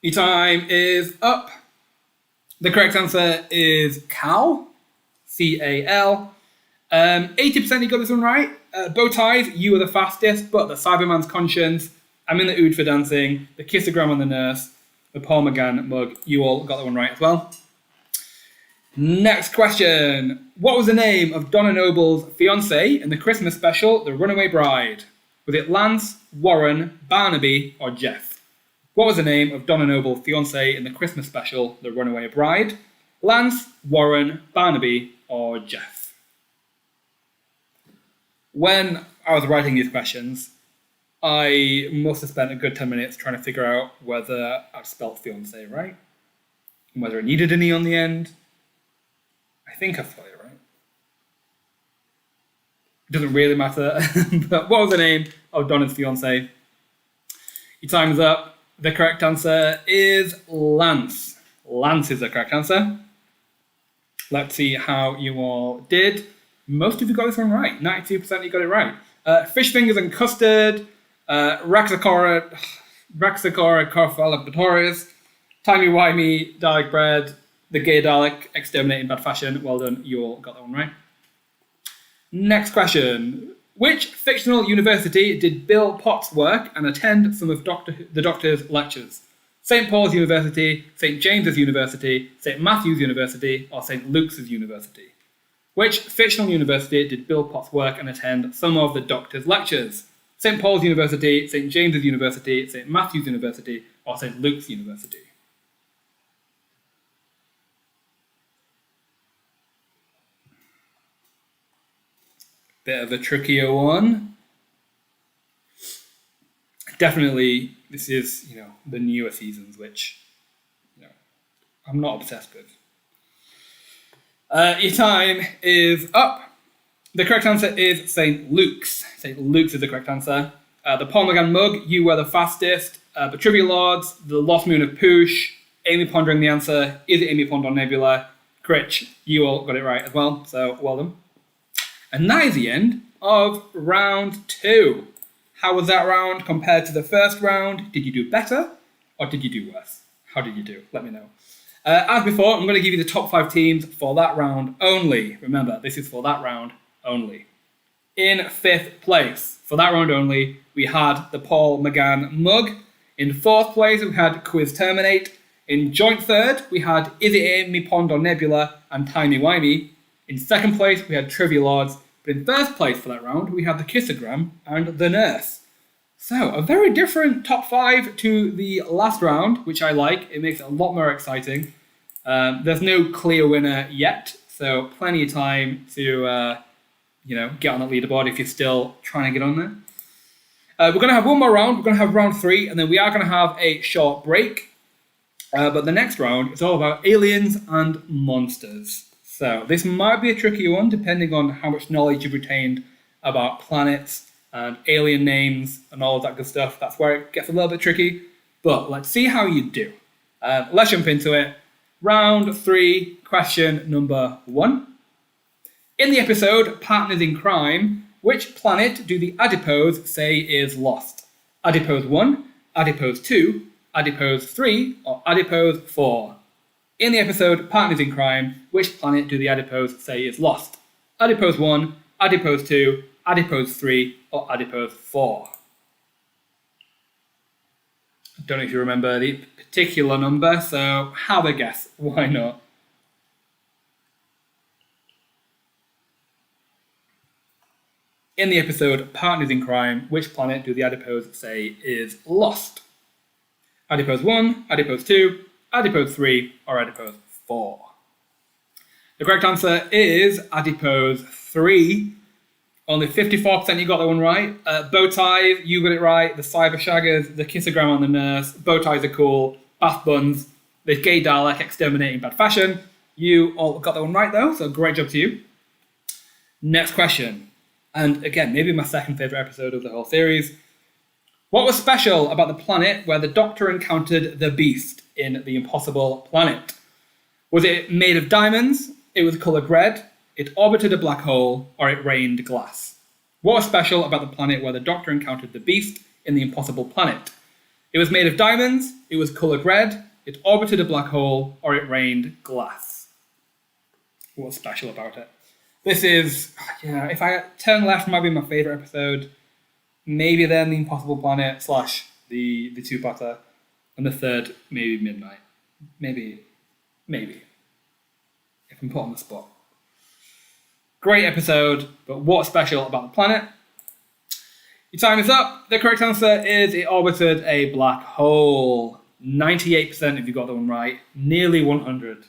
S1: Your time is up. The correct answer is CAL. C-A-L. 80% you got this one right. Bow ties, you were the fastest, but the Cyberman's conscience, I'm in the ood for dancing, the kissogram on the nurse, the Paul McGann mug. You all got that one right as well. Next question. What was the name of Donna Noble's fiancé in the Christmas special, The Runaway Bride? Was it Lance, Warren, Barnaby, or Jeff? What was the name of Donna Noble's fiancé in the Christmas special, The Runaway Bride? Lance, Warren, Barnaby, or Jeff? When I was writing these questions, I must have spent a good 10 minutes trying to figure out whether I'd spelt fiancé right, and whether it needed an E on the end. I think I spelled it right. It doesn't really matter, but what was the name of Donna's fiancé? Your time's up. The correct answer is Lance. Lance is the correct answer. Let's see how you all did. Most of you got this one right. 92% you got it right. Fish fingers and custard, Raxacora Carfalabatorius, Timey-wimey, Dalek bread, the gay Dalek, exterminate in bad fashion. Well done, you all got that one right. Next question. Which fictional university did Bill Potts work and attend some of the Doctor's lectures? St. Paul's University, St. James's University, St. Matthew's University, or St. Luke's University? Which fictional university did Bill Potts work and attend some of the Doctor's lectures? St. Paul's University, St. James's University, St. Matthew's University, or St. Luke's University? Bit of a trickier one. Definitely, this is, the newer seasons, which, I'm not obsessed with. Your time is up. The correct answer is St. Luke's. St. Luke's is the correct answer. The Paul McGann mug, you were the fastest. But Trivia Lords, the Lost Moon of Poosh, Amy pondering the answer. Is it Amy Pond or Nebula? Critch, you all got it right as well, so well done. And that is the end of round 2. How was that round compared to the first round? Did you do better or did you do worse? How did you do? Let me know. As before, I'm going to give you the top 5 teams for that round only. Remember, this is for that round only. In 5th place, for that round only, we had the Paul McGann mug. In 4th place, we had Quiz Terminate. In joint 3rd, we had Is it Amy Pond or Nebula and Timey-wimey. In 2nd place, we had Trivia Lords. But in 1st place for that round, we had the Kissogram and the Nurse. So, a very different top 5 to the last round, which I like. It makes it a lot more exciting. There's no clear winner yet, so plenty of time to, get on the leaderboard if you're still trying to get on there. We're going to have one more round. We're going to have round 3, and then we are going to have a short break. But the next round is all about aliens and monsters. So this might be a tricky one, depending on how much knowledge you've retained about planets and alien names and all of that good stuff. That's where it gets a little bit tricky. But let's see how you do. Let's jump into it. Round 3, question number 1. In the episode Partners in Crime, which planet do the adipose say is lost? Adipose 1, Adipose 2, Adipose 3, or Adipose 4? In the episode Partners in Crime, which planet do the adipose say is lost? Adipose 1, Adipose 2, Adipose 3, or Adipose 4? I don't know if you remember the particular number, so have a guess. Why not? In the episode Partners in Crime, which planet do the adipose say is lost? Adipose 1, Adipose 2, Adipose 3, or Adipose 4? The correct answer is Adipose 3. Only 54% you got that one right. Bow ties, you got it right. The cyber shaggers, the kissogram on the nurse, bow ties are cool. Bath buns, the gay Dalek exterminating bad fashion. You all got that one right though, so great job to you. Next question. And again, maybe my second favourite episode of the whole series. What was special about the planet where the Doctor encountered the Beast in The Impossible Planet? Was it made of diamonds? It was coloured red? It orbited a black hole, or it rained glass? What was special about the planet where the Doctor encountered the Beast in The Impossible Planet? It was made of diamonds, it was coloured red, it orbited a black hole, or it rained glass. What's special about it? This is, if I turn left, might be my favourite episode. Maybe then The Impossible Planet / the two-parter. And the third, maybe midnight. Maybe. If I'm put on the spot. Great episode, but what's special about the planet? Your time is up. The correct answer is it orbited a black hole. 98% if you got that one right. Nearly 100.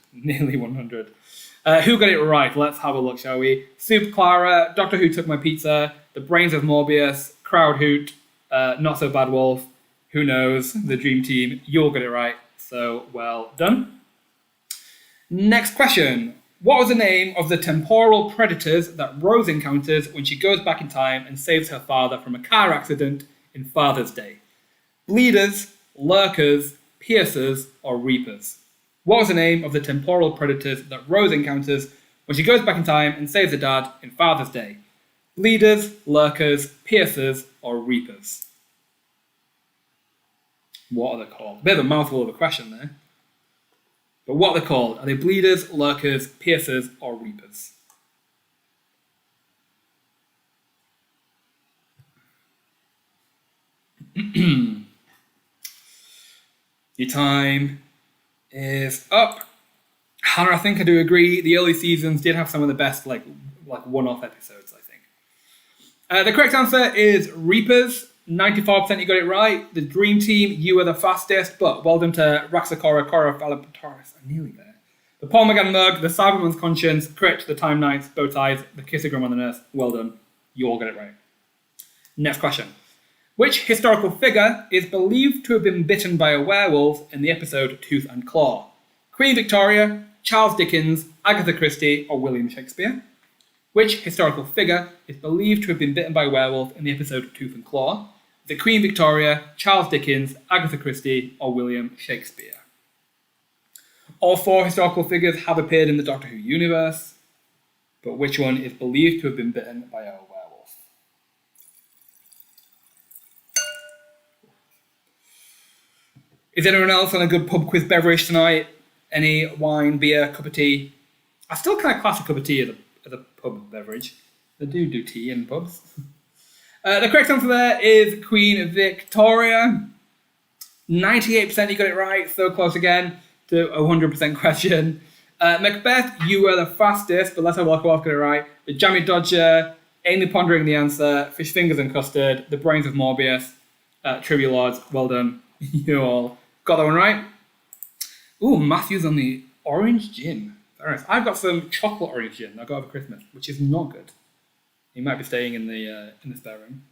S1: Who got it right? Let's have a look, shall we? Super Clara, Doctor Who Took My Pizza, The Brains of Morbius, Crowd Hoot, Not So Bad Wolf, who knows, the Dream Team. You all got it right, so well done. Next question. What was the name of the temporal predators that Rose encounters when she goes back in time and saves her father from a car accident in Father's Day? Bleeders, lurkers, piercers, or reapers? What was the name of the temporal predators that Rose encounters when she goes back in time and saves her dad in Father's Day? Bleeders, lurkers, piercers, or reapers? What are they called? A bit of a mouthful of a question there. But what are they called? Are they bleeders, lurkers, piercers, or reapers? Your time is up. Hannah, I think I do agree. The early seasons did have some of the best like one-off episodes, I think. The correct answer is reapers. 94% you got it right. The Dream Team, you were the fastest, but well done to Raxacora, Cora, Philippotaurus. I'm nearly there. The Paul McGann mug, the Cyberman's conscience, correct, the Time Knights, bow ties, the kissogram on the nurse. Well done. You all got it right. Next question. Which historical figure is believed to have been bitten by a werewolf in the episode Tooth and Claw? Queen Victoria, Charles Dickens, Agatha Christie, or William Shakespeare? Which historical figure is believed to have been bitten by a werewolf in the episode Tooth and Claw? The Queen Victoria, Charles Dickens, Agatha Christie, or William Shakespeare? All four historical figures have appeared in the Doctor Who universe, but which one is believed to have been bitten by a werewolf? Is anyone else on a good pub quiz beverage tonight? Any wine, beer, cup of tea? I still kind of class a cup of tea as a pub beverage. They do tea in pubs. The correct answer there is Queen Victoria. 98% you got it right, so close again to a 100% question. Macbeth, you were the fastest, but let's have a look who else got it right. The Jammy Dodger, Amy pondering the answer, Fish Fingers and Custard, The Brains of Morbius, Trivia Lords, well done. You all got that one right. Ooh, Matthew's on the orange gin. Very nice. I've got some chocolate orange gin I got over Christmas, which is not good. You might be staying in the spare room.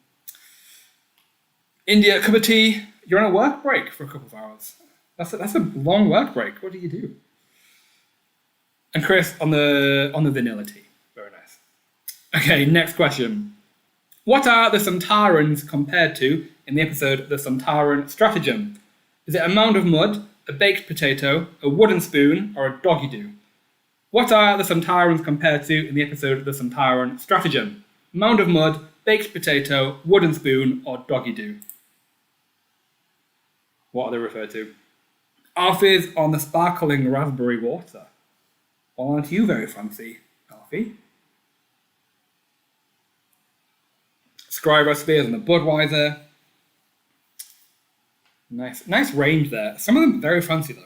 S1: India, cup of tea. You're on a work break for a couple of hours. That's a long work break. What do you do? And Chris on the vanilla tea. Very nice. Okay, next question. What are the Sontarans compared to in the episode The Sontaran Stratagem? Is it a mound of mud, a baked potato, a wooden spoon, or a doggy-doo? What are the Sontarans compared to in the episode The Sontaran Stratagem? Mound of mud, baked potato, wooden spoon, or doggy-doo? What are they referred to? Alfie's on the sparkling raspberry water. Well, aren't you very fancy, Alfie? Scribe Spears on the Budweiser. Nice range there. Some of them very fancy though.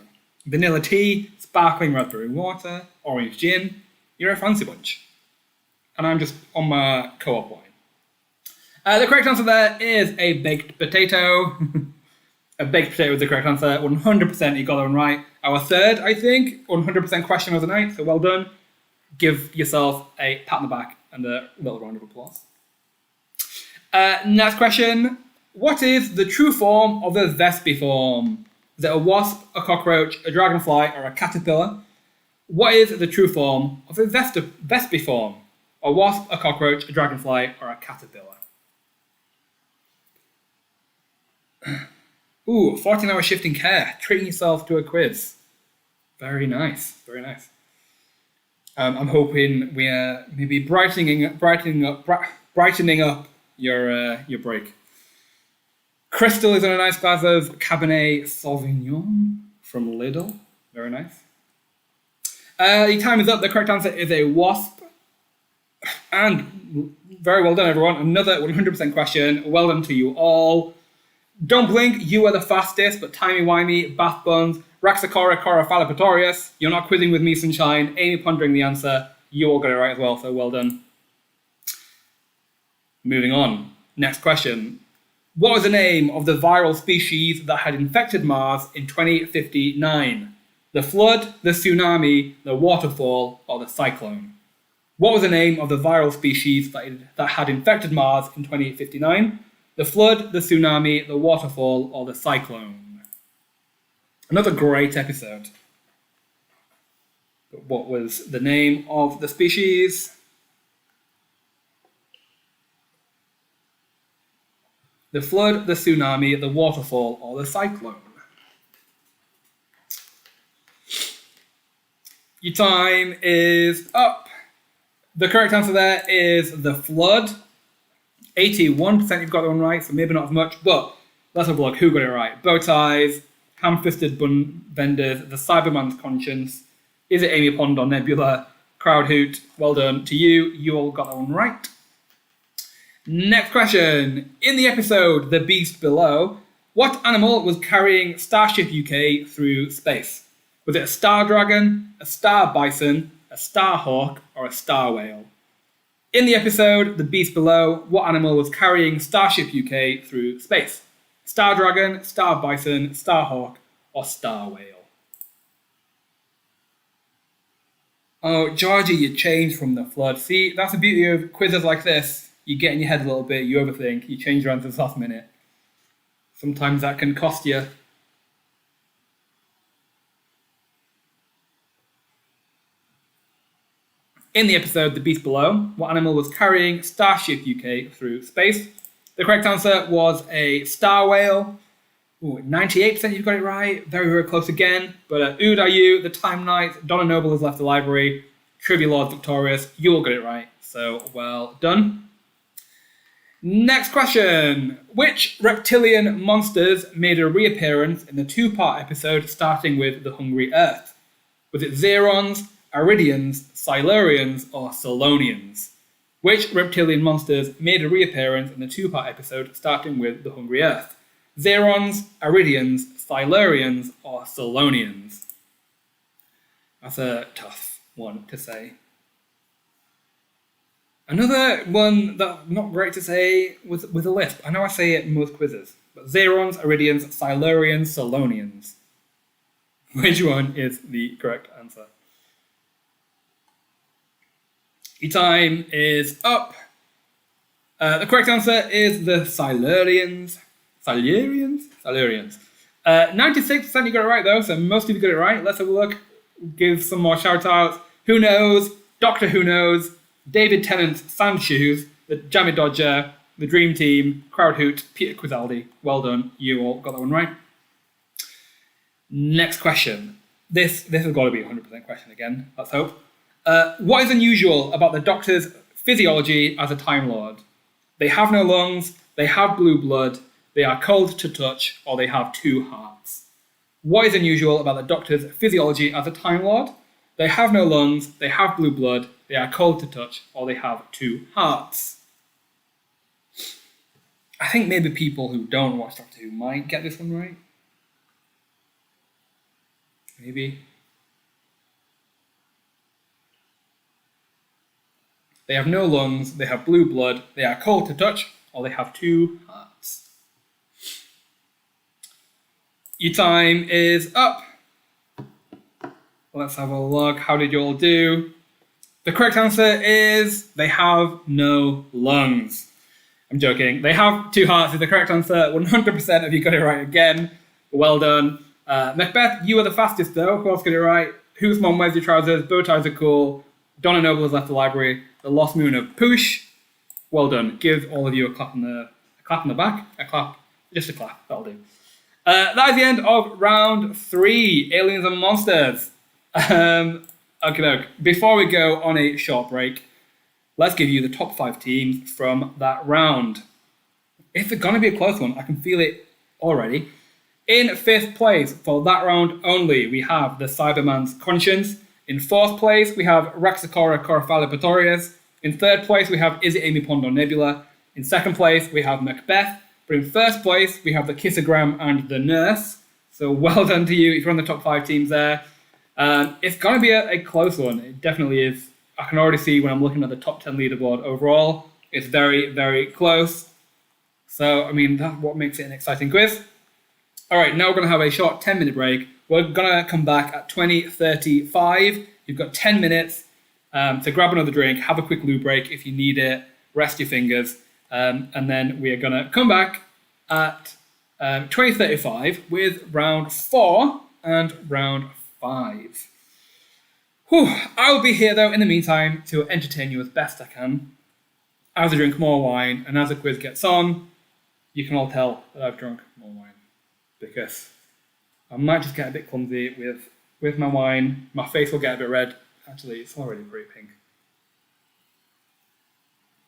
S1: Vanilla tea, sparkling raspberry water, orange gin. You're a fancy bunch. And I'm just on my co-op wine. The correct answer there is a baked potato. A baked potato is the correct answer. 100% you got that one right. Our third, I think, 100% question of the night. So well done. Give yourself a pat on the back and a little round of applause. Next question. What is the true form of the Vespiform? Is it a wasp, a cockroach, a dragonfly, or a caterpillar? What is the true form of the Vespiform? A wasp, a cockroach, a dragonfly, or a caterpillar? Ooh, 14-hour shifting care. Treating yourself to a quiz. Very nice. Very nice. I'm hoping we're maybe brightening up your break. Crystal is on a nice glass of Cabernet Sauvignon from Lidl. Very nice. The time is up. The correct answer is a wasp. And very well done, everyone. Another 100% question. Well done to you all. Don't blink, you are the fastest, but timey-wimey, bath buns, Raxacora Corofalapatorius. You're not quizzing with me, Sunshine. Amy pondering the answer. You all got it right as well, so well done. Moving on. Next question. What was the name of the viral species that had infected Mars in 2059? The flood, the tsunami, the waterfall, or the cyclone? What was the name of the viral species that had infected Mars in 2059? The flood, the tsunami, the waterfall, or the cyclone? Another great episode. But what was the name of the species? The flood, the tsunami, the waterfall, or the cyclone? Your time is up. The correct answer there is the flood. 81% you've got that one right, so maybe not as much, but let's have a look. Who got it right? Bow ties, ham-fisted bun benders, the Cyberman's conscience. Is it Amy Pond or Nebula? Crowd hoot. Well done to you. You all got that one right. Next question. In the episode The Beast Below, what animal was carrying Starship UK through space? Was it a star dragon, a star bison, a star hawk, or a star whale? In the episode The Beast Below, what animal was carrying Starship UK through space? Star dragon, star bison, star hawk, or star whale? Oh, Georgie, you changed from the flood. See, that's the beauty of quizzes like this. You get in your head a little bit, you overthink, you change your answers last minute. Sometimes that can cost you. In the episode The Beast Below, what animal was carrying Starship UK through space? The correct answer was a star whale. Ooh, 98% you've got it right. Very, very close again. But Ood are you, the Time Knights, Donna Noble has left the library, Trivia Lord victorious. You all got it right. So well done. Next question. Which reptilian monsters made a reappearance in the two-part episode starting with The Hungry Earth? Was it Zerons, Aridians, Silurians, or Solonians? Which reptilian monsters made a reappearance in the two-part episode starting with The Hungry Earth? Zerons, Aridians, Silurians, or Solonians? That's a tough one to say. Another one that's not great to say with a lisp. I know I say it in most quizzes, but Zerons, Aridians, Silurians, Solonians. Which one is the correct answer? Your time is up. The correct answer is the Silurians. Silurians? 96% you got it right though, so most of you got it right. Let's have a look. Give some more shout outs. Who knows? Doctor Who knows. David Tennant's Sand Shoes. The Jammy Dodger. The Dream Team. Crowd Hoot. Peter Quizaldi. Well done. You all got that one right. Next question. This has got to be a 100% question again. Let's hope. What is unusual about the Doctor's physiology as a Time Lord? They have no lungs. They have blue blood. They are cold to touch, or they have two hearts. What is unusual about the Doctor's physiology as a Time Lord? They have no lungs, they have blue blood, they are cold to touch, or they have two hearts. I think maybe people who don't watch Doctor Who might get this one right. Maybe. They have no lungs, they have blue blood, they are cold to touch, or they have two hearts. Your time is up. Let's have a look. How did you all do? The correct answer is they have no lungs. I'm joking. They have two hearts is the correct answer. 100% of you got it right again. Well done. Macbeth, you were the fastest though. Who else got it right? Who's Mom, Where's Your Trousers? Bow ties are cool. Donna Noble has left the library. The Lost Moon of Poosh. Well done. Give all of you a clap on the back. A clap. Just a clap. That'll do. That is the end of round 3, Aliens and Monsters. Okay. Before we go on a short break, let's give you the top 5 teams from that round. It's going to be a close one. I can feel it already. In 5th place, for that round only, we have the Cyberman's Conscience. In 4th place, we have Raxacora Corofalapatorius. In 3rd place, we have Is it Amy Pond or Nebula? In 2nd place, we have Macbeth. But in first place, we have the Kissogram and the Nurse. So well done to you if you're on the top 5 teams there. It's going to be a close one. It definitely is. I can already see when I'm looking at the top 10 leaderboard overall, it's very, very close. So, I mean, that's what makes it an exciting quiz. All right, now we're going to have a short 10-minute break. We're going to come back at 20:35. You've got 10 minutes to grab another drink, have a quick loo break if you need it, rest your fingers, and then we are going to come back at 20:35 with round 4 and round 5. Whew. I'll be here, though, in the meantime, to entertain you as best I can. As I drink more wine, and as the quiz gets on, you can all tell that I've drunk more wine. Because I might just get a bit clumsy with my wine. My face will get a bit red. Actually, it's already pretty pink.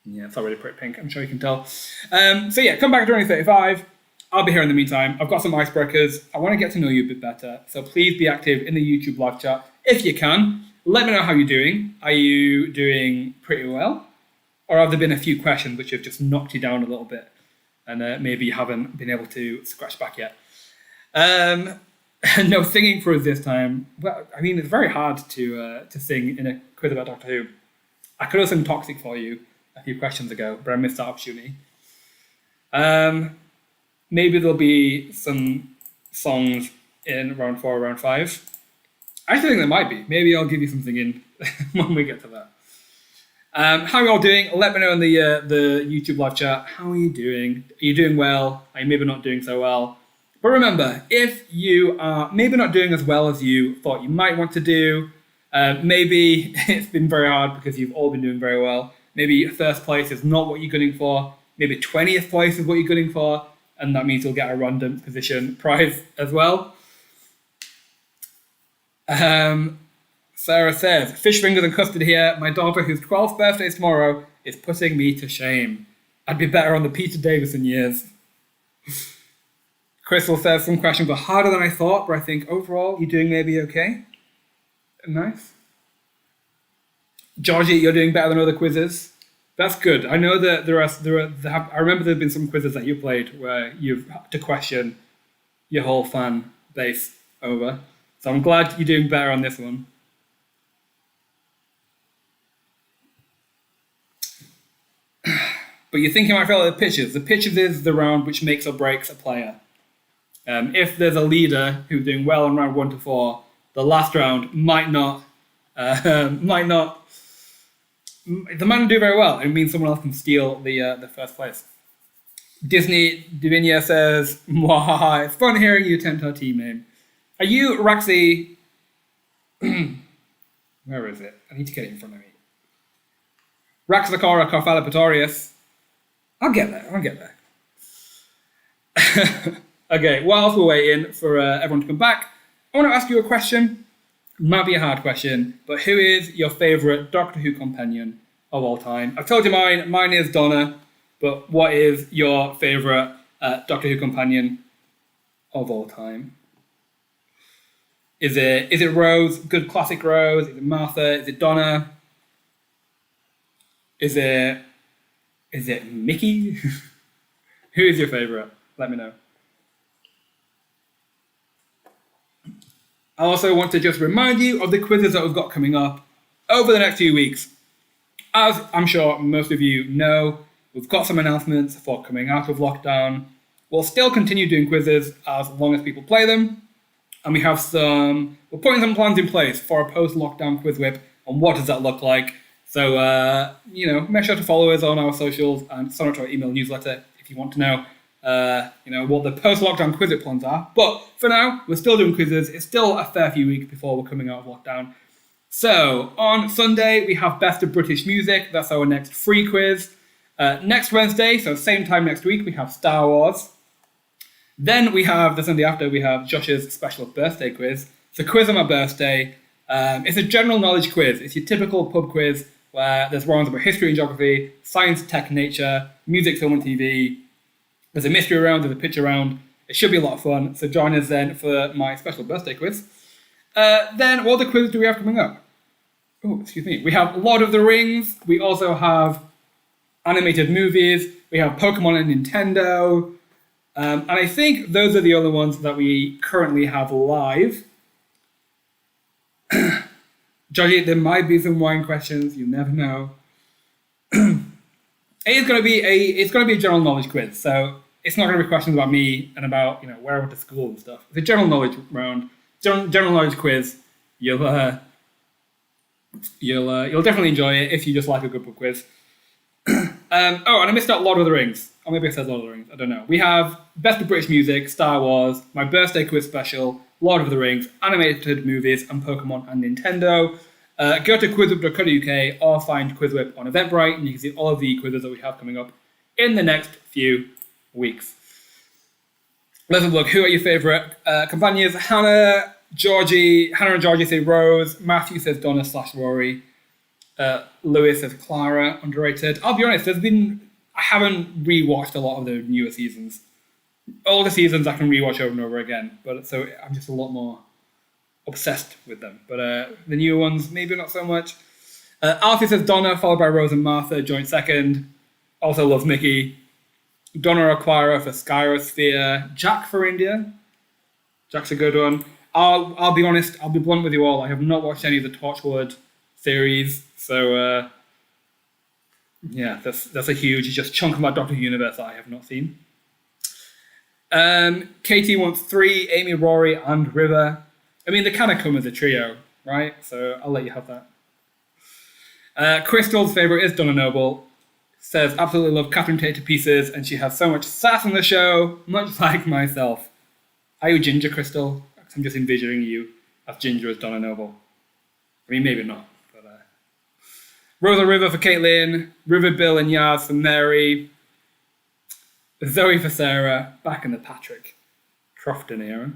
S1: Yeah, it's already pretty pink. I'm sure you can tell. So yeah, come back at 20:35. I'll be here in the meantime. I've got some icebreakers. I want to get to know you a bit better. So please be active in the YouTube live chat if you can. Let me know how you're doing. Are you doing pretty well? Or have there been a few questions which have just knocked you down a little bit and maybe you haven't been able to scratch back yet? No singing for us this time. Well, I mean, it's very hard to sing in a quiz about Doctor Who. I could have sung Toxic for you a few questions ago, but I missed that opportunity. Maybe there'll be some songs in round 4 or round 5. I actually think there might be. Maybe I'll give you something in when we get to that. How are you all doing? Let me know in the YouTube live chat. How are you doing? Are you doing well? Are you maybe not doing so well? But remember, if you are maybe not doing as well as you thought you might want to do, maybe it's been very hard because you've all been doing very well. Maybe first place is not what you're gunning for. Maybe 20th place is what you're gunning for. And that means you'll get a random position prize as well. Sarah says, fish fingers and custard here. My daughter, whose 12th birthday is tomorrow, is putting me to shame. I'd be better on the Peter Davison years. Crystal says, some questions were harder than I thought, but I think overall you're doing maybe okay. Nice. Georgie, you're doing better than other quizzes. That's good. I know that I remember there have been some quizzes that you played where you've had to question your whole fan base over. So I'm glad you're doing better on this one. But you think you might fail at the pitches. The pitches is the round which makes or breaks a player. If there's a leader who's doing well in round 1 to 4, the last round might not do very well. It means someone else can steal the first place. Disney Divinia says, "Mwahaha, it's fun hearing you attempt our team name. Are you Raxi?" Where is it? I need to get it in front of me. Raxacora Carfalapatorius. I'll get there. Okay, whilst we're waiting for everyone to come back, I want to ask you a question. Might be a hard question, but who is your favourite Doctor Who companion of all time? I've told you mine. Mine is Donna, but what is your favourite Doctor Who companion of all time? Is it Rose? Good classic Rose? Is it Martha? Is it Donna? Is it Mickey? Who is your favourite? Let me know. I also want to just remind you of the quizzes that we've got coming up over the next few weeks. As I'm sure most of you know, we've got some announcements for coming out of lockdown. We'll still continue doing quizzes as long as people play them. And we're putting some plans in place for a post-lockdown QuizWhip on what does that look like. So, make sure to follow us on our socials and sign up to our email newsletter if you want to know what the post-lockdown quiz plans are. But for now, we're still doing quizzes. It's still a fair few weeks before we're coming out of lockdown. So on Sunday, we have Best of British Music. That's our next free quiz. Next Wednesday, so same time next week, we have Star Wars. Then we have, the Sunday after, we have Josh's special birthday quiz. It's a quiz on my birthday. It's a general knowledge quiz. It's your typical pub quiz where there's rounds about history and geography, science, tech, nature, music, film and TV. There's a mystery round, there's a picture round. It should be a lot of fun. So join us then for my special birthday quiz. Then what other quiz do we have coming up? Oh, excuse me. We have Lord of the Rings. We also have animated movies. We have Pokemon and Nintendo. And I think those are the only ones that we currently have live. Georgie, there might be some wine questions. You never know. It's going to be a general knowledge quiz. So it's not going to be questions about me and about where I went to school and stuff. It's a general knowledge round, general knowledge quiz. You'll definitely enjoy it if you just like a good book quiz. And I missed out Lord of the Rings. Or maybe I said Lord of the Rings. I don't know. We have Best of British Music, Star Wars, my birthday quiz special, Lord of the Rings, animated movies, and Pokemon and Nintendo. Go to QuizWhip.co.uk or find QuizWhip on Eventbrite, and you can see all of the quizzes that we have coming up in the next few weeks. Let's have a look. Who are your favourite companions? Hannah and Georgie say Rose. Matthew says Donna/Rory. Lewis says Clara, underrated. I'll be honest, I haven't rewatched a lot of the newer seasons. All the seasons I can rewatch over and over again, but so I'm just a lot more obsessed with them. But the newer ones, maybe not so much. Alfie says Donna, followed by Rose and Martha, joint second. Also loves Mickey. Donna or Clara for Skyrosphere. Jack for India. Jack's a good one. I'll be honest, I'll be blunt with you all. I have not watched any of the Torchwood series, so that's a huge just chunk of my Doctor Who universe that I have not seen. Katie wants 3, Amy, Rory, and River. I mean, they kind of come as a trio, right? So I'll let you have that. Crystal's favourite is Donna Noble. Says, absolutely love Catherine Tate to pieces, and she has so much sass on the show, much like myself. Are you Ginger, Crystal? I'm just envisioning you as Ginger as Donna Noble. I mean, maybe not. But Rosa River for Caitlin, River Bill and Yaz for Mary, Zoe for Sarah, back in the Patrick Crofton era.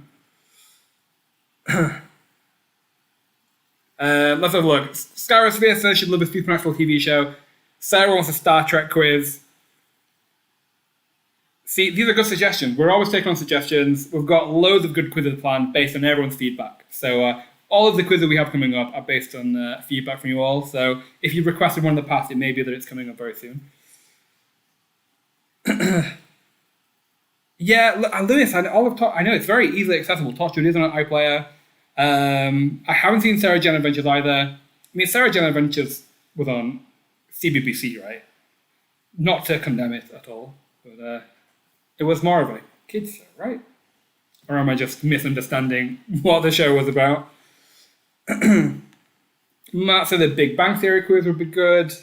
S1: Let's have a look. Skyrosphere says she'd love a supernatural TV show. Sarah wants a Star Trek quiz. See, these are good suggestions. We're always taking on suggestions. We've got loads of good quizzes planned based on everyone's feedback. So all of the quizzes we have coming up are based on feedback from you all. So if you've requested one in the past, it may be that it's coming up very soon. Yeah, Lewis, I know it's very easily accessible. Torchwood is on iPlayer. I haven't seen Sarah Jane Adventures either. I mean, Sarah Jane Adventures was on CBBC, right? Not to condemn it at all, but it was more of a kids show, right? Or am I just misunderstanding what the show was about? Matt said the Big Bang Theory quiz would be good.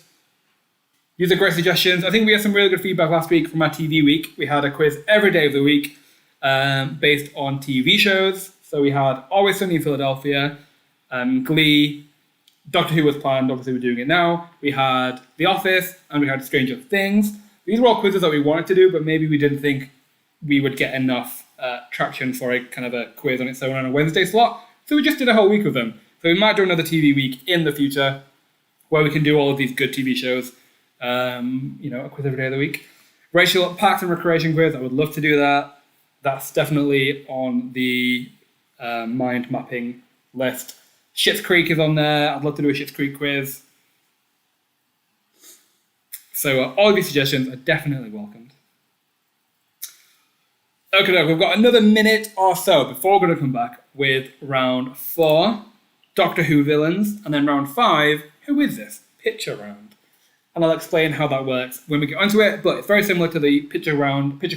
S1: These are great suggestions. I think we had some really good feedback last week from our TV week. We had a quiz every day of the week based on TV shows. So we had Always Sunny in Philadelphia, Glee, Doctor Who was planned, obviously we're doing it now. We had The Office, and we had Stranger Things. These were all quizzes that we wanted to do, but maybe we didn't think we would get enough traction for a kind of a quiz on its own on a Wednesday slot. So we just did a whole week of them. So we might do another TV week in the future where we can do all of these good TV shows. A quiz every day of the week. Rachel, Parks and Recreation quiz, I would love to do that. That's definitely on the mind mapping list. Schitt's Creek is on there. I'd love to do a Schitt's Creek quiz. So all of these suggestions are definitely welcomed. Okay, we've got another minute or so before we're going to come back with round 4, Doctor Who villains, and then round 5, who is this? Picture round. And I'll explain how that works when we get onto it, but it's very similar to the picture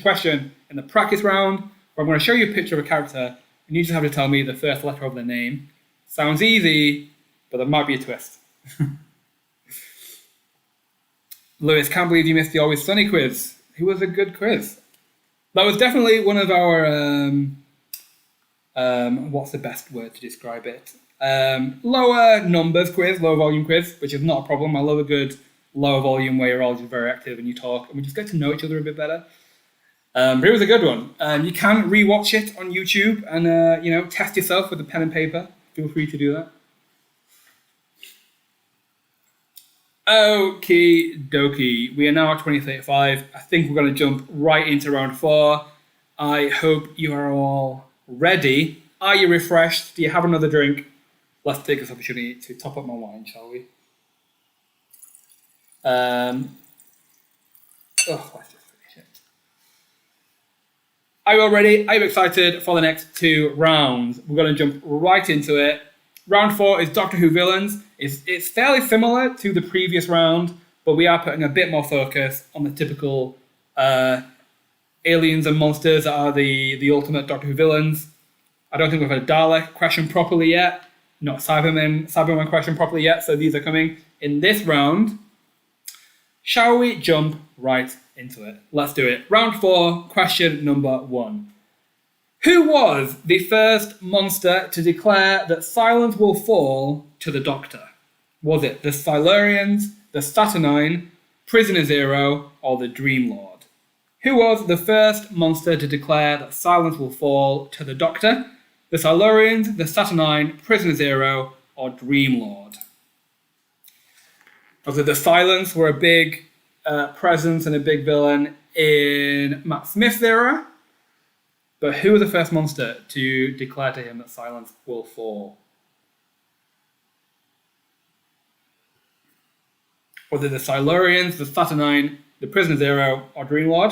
S1: question in the practice round, where I'm going to show you a picture of a character, and you just have to tell me the first letter of their name. Sounds easy, but there might be a twist. Lewis, can't believe you missed the Always Sunny quiz. It was a good quiz. That was definitely one of our, what's the best word to describe it? Lower numbers quiz, lower volume quiz, which is not a problem. I love a good lower volume where you're all just very active and you talk and we just get to know each other a bit better. But it was a good one. You can rewatch it on YouTube and, test yourself with a pen and paper. Feel free to do that. Okie dokie. We are now at 20:35. I think we're going to jump right into round 4. I hope you are all ready. Are you refreshed? Do you have another drink? Let's take this opportunity to top up my wine, shall we? Let's just finish it. Are you all ready? Are you excited for the next 2 rounds? We're going to jump right into it. Round 4 is Doctor Who villains. It's fairly similar to the previous round, but we are putting a bit more focus on the typical aliens and monsters that are the ultimate Doctor Who villains. I don't think we've had a Dalek question properly yet, not a Cyberman question properly yet, so these are coming in this round. Shall we jump right into it? Let's do it. Round 4, question number 1. Who was the first monster to declare that silence will fall to the Doctor? Was it the Silurians, the Saturnine, Prisoner Zero, or the Dream Lord? Who was the first monster to declare that silence will fall to the Doctor? The Silurians, the Saturnine, Prisoner Zero, or Dream Lord? Also, the Silence were a big presence and a big villain in Matt Smith's era. But who was the first monster to declare to him that silence will fall? Was it the Silurians, the Saturnine, the Prisoner Zero, or Dream Lord?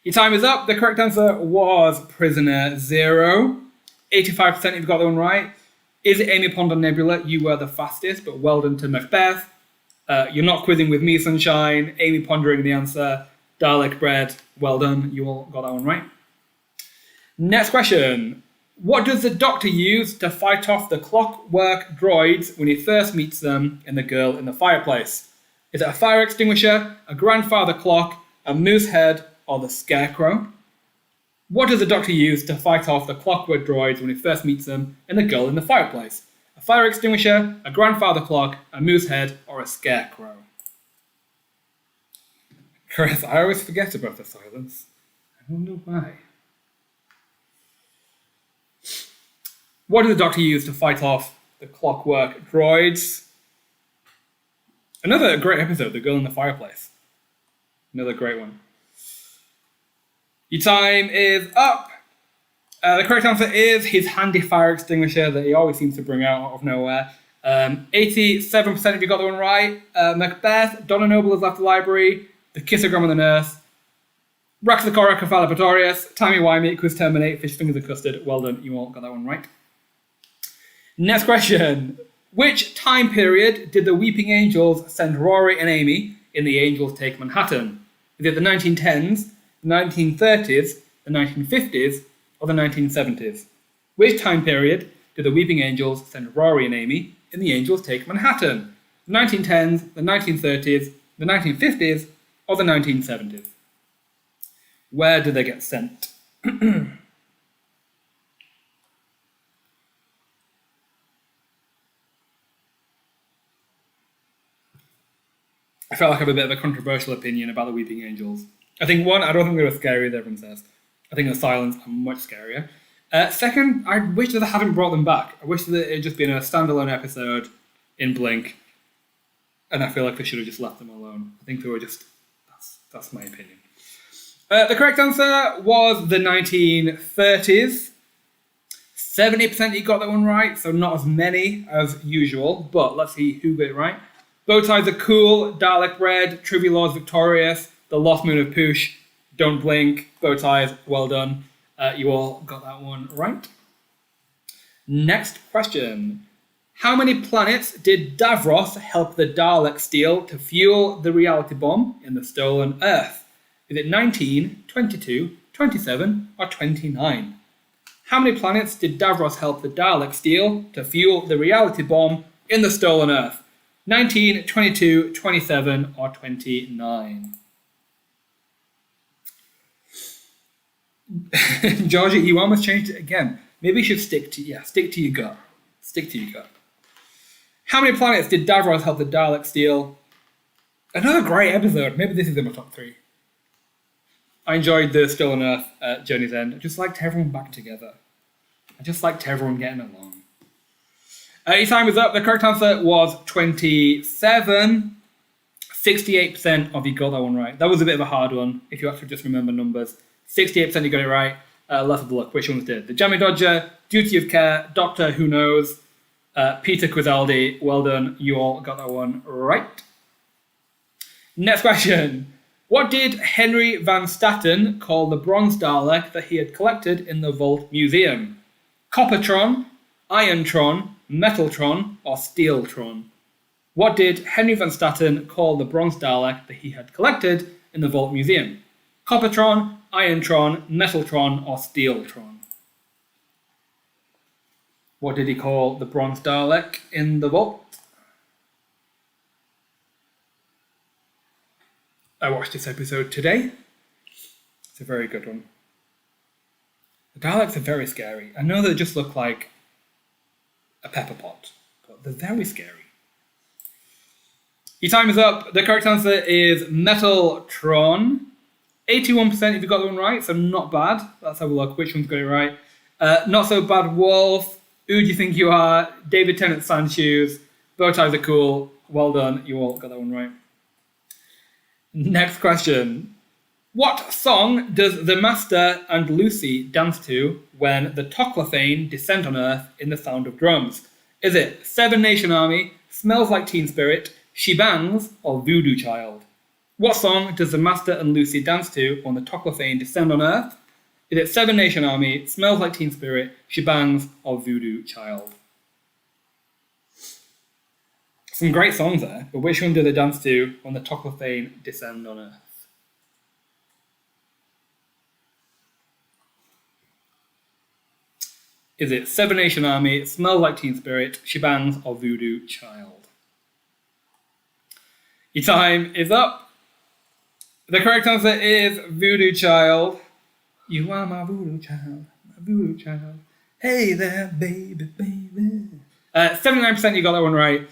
S1: Your time is up. The correct answer was Prisoner Zero. 85% you've got that one right. Is it Amy Pond or Nebula? You were the fastest, but well done to Macbeth. You're not quizzing with me, Sunshine. Amy pondering the answer. Dalek Bread, well done. You all got that one right. Next question. What does the Doctor use to fight off the clockwork droids when he first meets them in The Girl in the Fireplace? Is it a fire extinguisher, a grandfather clock, a moose head, or the scarecrow? What does the Doctor use to fight off the clockwork droids when he first meets them in The Girl in the Fireplace? A fire extinguisher, a grandfather clock, a moose head, or a scarecrow? Chris, I always forget about the silence. I wonder why. What did the Doctor use to fight off the clockwork droids? Another great episode, The Girl in the Fireplace. Another great one. Your time is up. The correct answer is his handy fire extinguisher that he always seems to bring out of nowhere. 87% of you got the one right. Macbeth, Donna Noble has left the library, The Kissogram and the Nurse, Raxacora Cephalopotamus Pretorius, Timey-wimey, Quiz Terminate, Fish Fingers and Custard. Well done, you all got that one right. Next question. Which time period did the Weeping Angels send Rory and Amy in The Angels Take Manhattan? Is it the 1910s, the 1930s, the 1950s, or the 1970s? Which time period did the Weeping Angels send Rory and Amy in The Angels Take Manhattan? The 1910s, the 1930s, the 1950s, or the 1970s? Where did they get sent? I felt like I have a bit of a controversial opinion about the Weeping Angels. I think, one, I don't think they were scary as everyone says. I think the Silence are much scarier. Second, I wish that they hadn't brought them back. I wish that it had just been a standalone episode in Blink, and I feel like they should have just left them alone. I think they were just... That's my opinion. The correct answer was the 1930s. 70% you got that one right, so not as many as usual, but let's see who got it right. Bow ties are cool, Dalek Red, Trivia Lord's victorious, The Lost Moon of Poosh, Don't Blink, bow ties, well done. You all got that one right. Next question. How many planets did Davros help the Dalek steal to fuel the reality bomb in the stolen Earth? Is it 19, 22, 27, or 29? How many planets did Davros help the Dalek steal to fuel the reality bomb in the stolen Earth? 19, 22, 27, or 29? Georgie, you almost changed it again. Maybe you should stick to your gut. Stick to your gut. How many planets did Davros help the Dalek steal? Another great episode. Maybe this is in my top 3. I enjoyed the Stolen Earth Journey's End. I just liked everyone back together. I just liked everyone getting along. Your time is up. The correct answer was 27. 68% of you got that one right. That was a bit of a hard one, if you actually just remember numbers. 68% you got it right. Let's have a look. Which ones did? The Jammy Dodger, Duty of Care, Doctor Who Knows, Peter Quizaldi. Well done. You all got that one right. Next question. What did Henry Van Statten call the bronze Dalek that he had collected in the Vault Museum? Coppertron, Irontron, Metaltron, or Steeltron? What did Henry Van Statten call the bronze Dalek that he had collected in the Vault Museum? Coppertron, Irontron, Metaltron, or Steeltron? What did he call the bronze Dalek in the vault? I watched this episode today. It's a very good one. The Daleks are very scary. I know they just look like a pepper pot, but they're very scary. Your time is up. The correct answer is Metaltron. 81% if you got that one right, so not bad. Let's have a look. Which one's got it right? Not so bad, Wolf. Who do you think you are? David Tennant Sandshoes. Bow ties are cool. Well done. You all got that one right. Next question. What song does the Master and Lucy dance to when the Toclafane descend on Earth in the sound of drums? Is it Seven Nation Army, Smells Like Teen Spirit, She Bangs, or Voodoo Child? What song does the Master and Lucy dance to when the Toclafane descend on Earth? Is it Seven Nation Army, Smells Like Teen Spirit, She Bangs, or Voodoo Child? Some great songs there, but which one do they dance to when the Toclafane descend on Earth? Is it Seven Nation Army, Smells Like Teen Spirit, She Bangs, or Voodoo Child? Your time is up. The correct answer is Voodoo Child. You are my voodoo child, my voodoo child. Hey there, baby, baby. 79% you got that one right.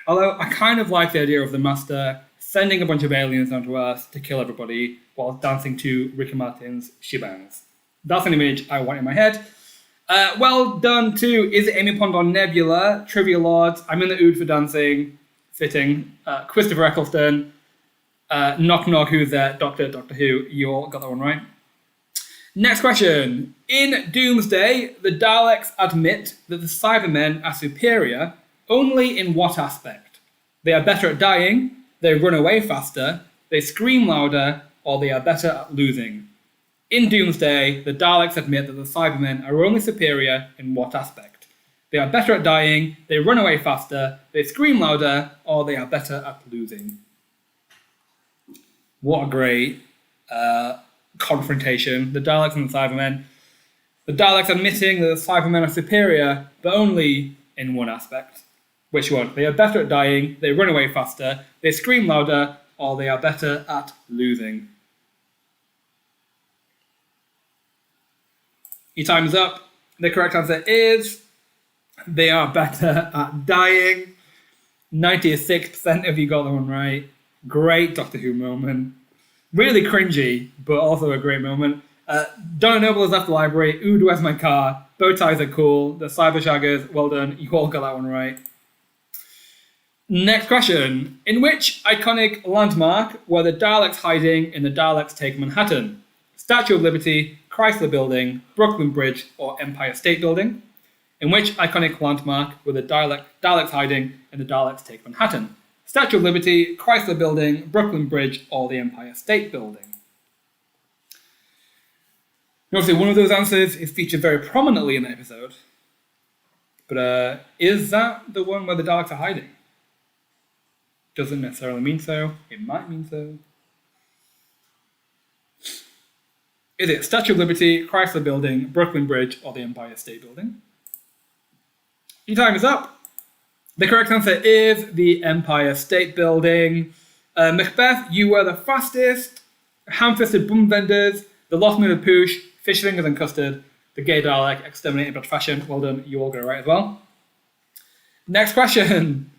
S1: Although I kind of like the idea of the Master sending a bunch of aliens down to Earth to kill everybody while dancing to Ricky Martin's She Bangs. That's an image I want in my head. Well done too. Is it Amy Pond or Nebula? Trivia Lords. I'm in the ood for dancing. Fitting. Christopher Eccleston. Knock Knock, who's there? Doctor Who. You all got that one right. Next question. In Doomsday, the Daleks admit that the Cybermen are superior only in what aspect? They are better at dying, they run away faster, they scream louder, or they are better at losing. In Doomsday, the Daleks admit that the Cybermen are only superior in what aspect? They are better at dying, they run away faster, they scream louder, or they are better at losing. What a great confrontation. The Daleks and the Cybermen. The Daleks admitting that the Cybermen are superior, but only in one aspect. Which one? They are better at dying, they run away faster, they scream louder, or they are better at losing. Your time is up. The correct answer is they are better at dying. 96% of you got that one right. Great Doctor Who moment. Really cringy, but also a great moment. Donna Noble has left the library. Ood, where's my car? Bow ties are cool. The Cyber Shaggers, well done. You all got that one right. Next question. In which iconic landmark were the Daleks hiding in the Daleks Take Manhattan? Statue of Liberty, Chrysler Building, Brooklyn Bridge, or Empire State Building? In which iconic landmark were the Daleks hiding in the Daleks Take Manhattan? Statue of Liberty, Chrysler Building, Brooklyn Bridge, or the Empire State Building? Obviously, one of those answers is featured very prominently in the episode. But is that the one where the Daleks are hiding? Doesn't necessarily mean so. It might mean so. Is it Statue of Liberty, Chrysler Building, Brooklyn Bridge, or the Empire State Building? Your time is up. The correct answer is the Empire State Building. Macbeth, you were the fastest. Ham-fisted bum vendors, the lost moon of poosh, fish fingers and custard, the gay Dalek, exterminated by fashion. Well done, you all got it right as well. Next question.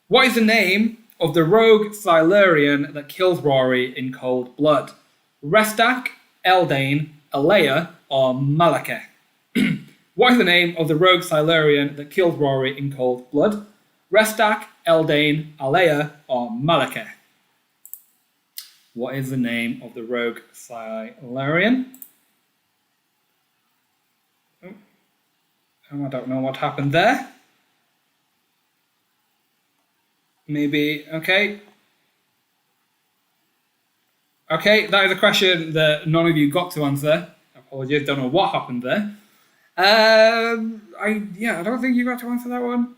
S1: What is the name of the rogue Silurian that kills Rory in cold blood? Restak, Eldane, Alea, or Malakeh? What is the name of the rogue Silurian that kills Rory in cold blood? Restak, Eldane, Alea, or Malakeh? What is the name of the rogue Silurian? Oh, I don't know what happened there. Maybe, okay. Okay, that is a question that none of you got to answer. Apologies, don't know what happened there. I don't think you got to answer that one.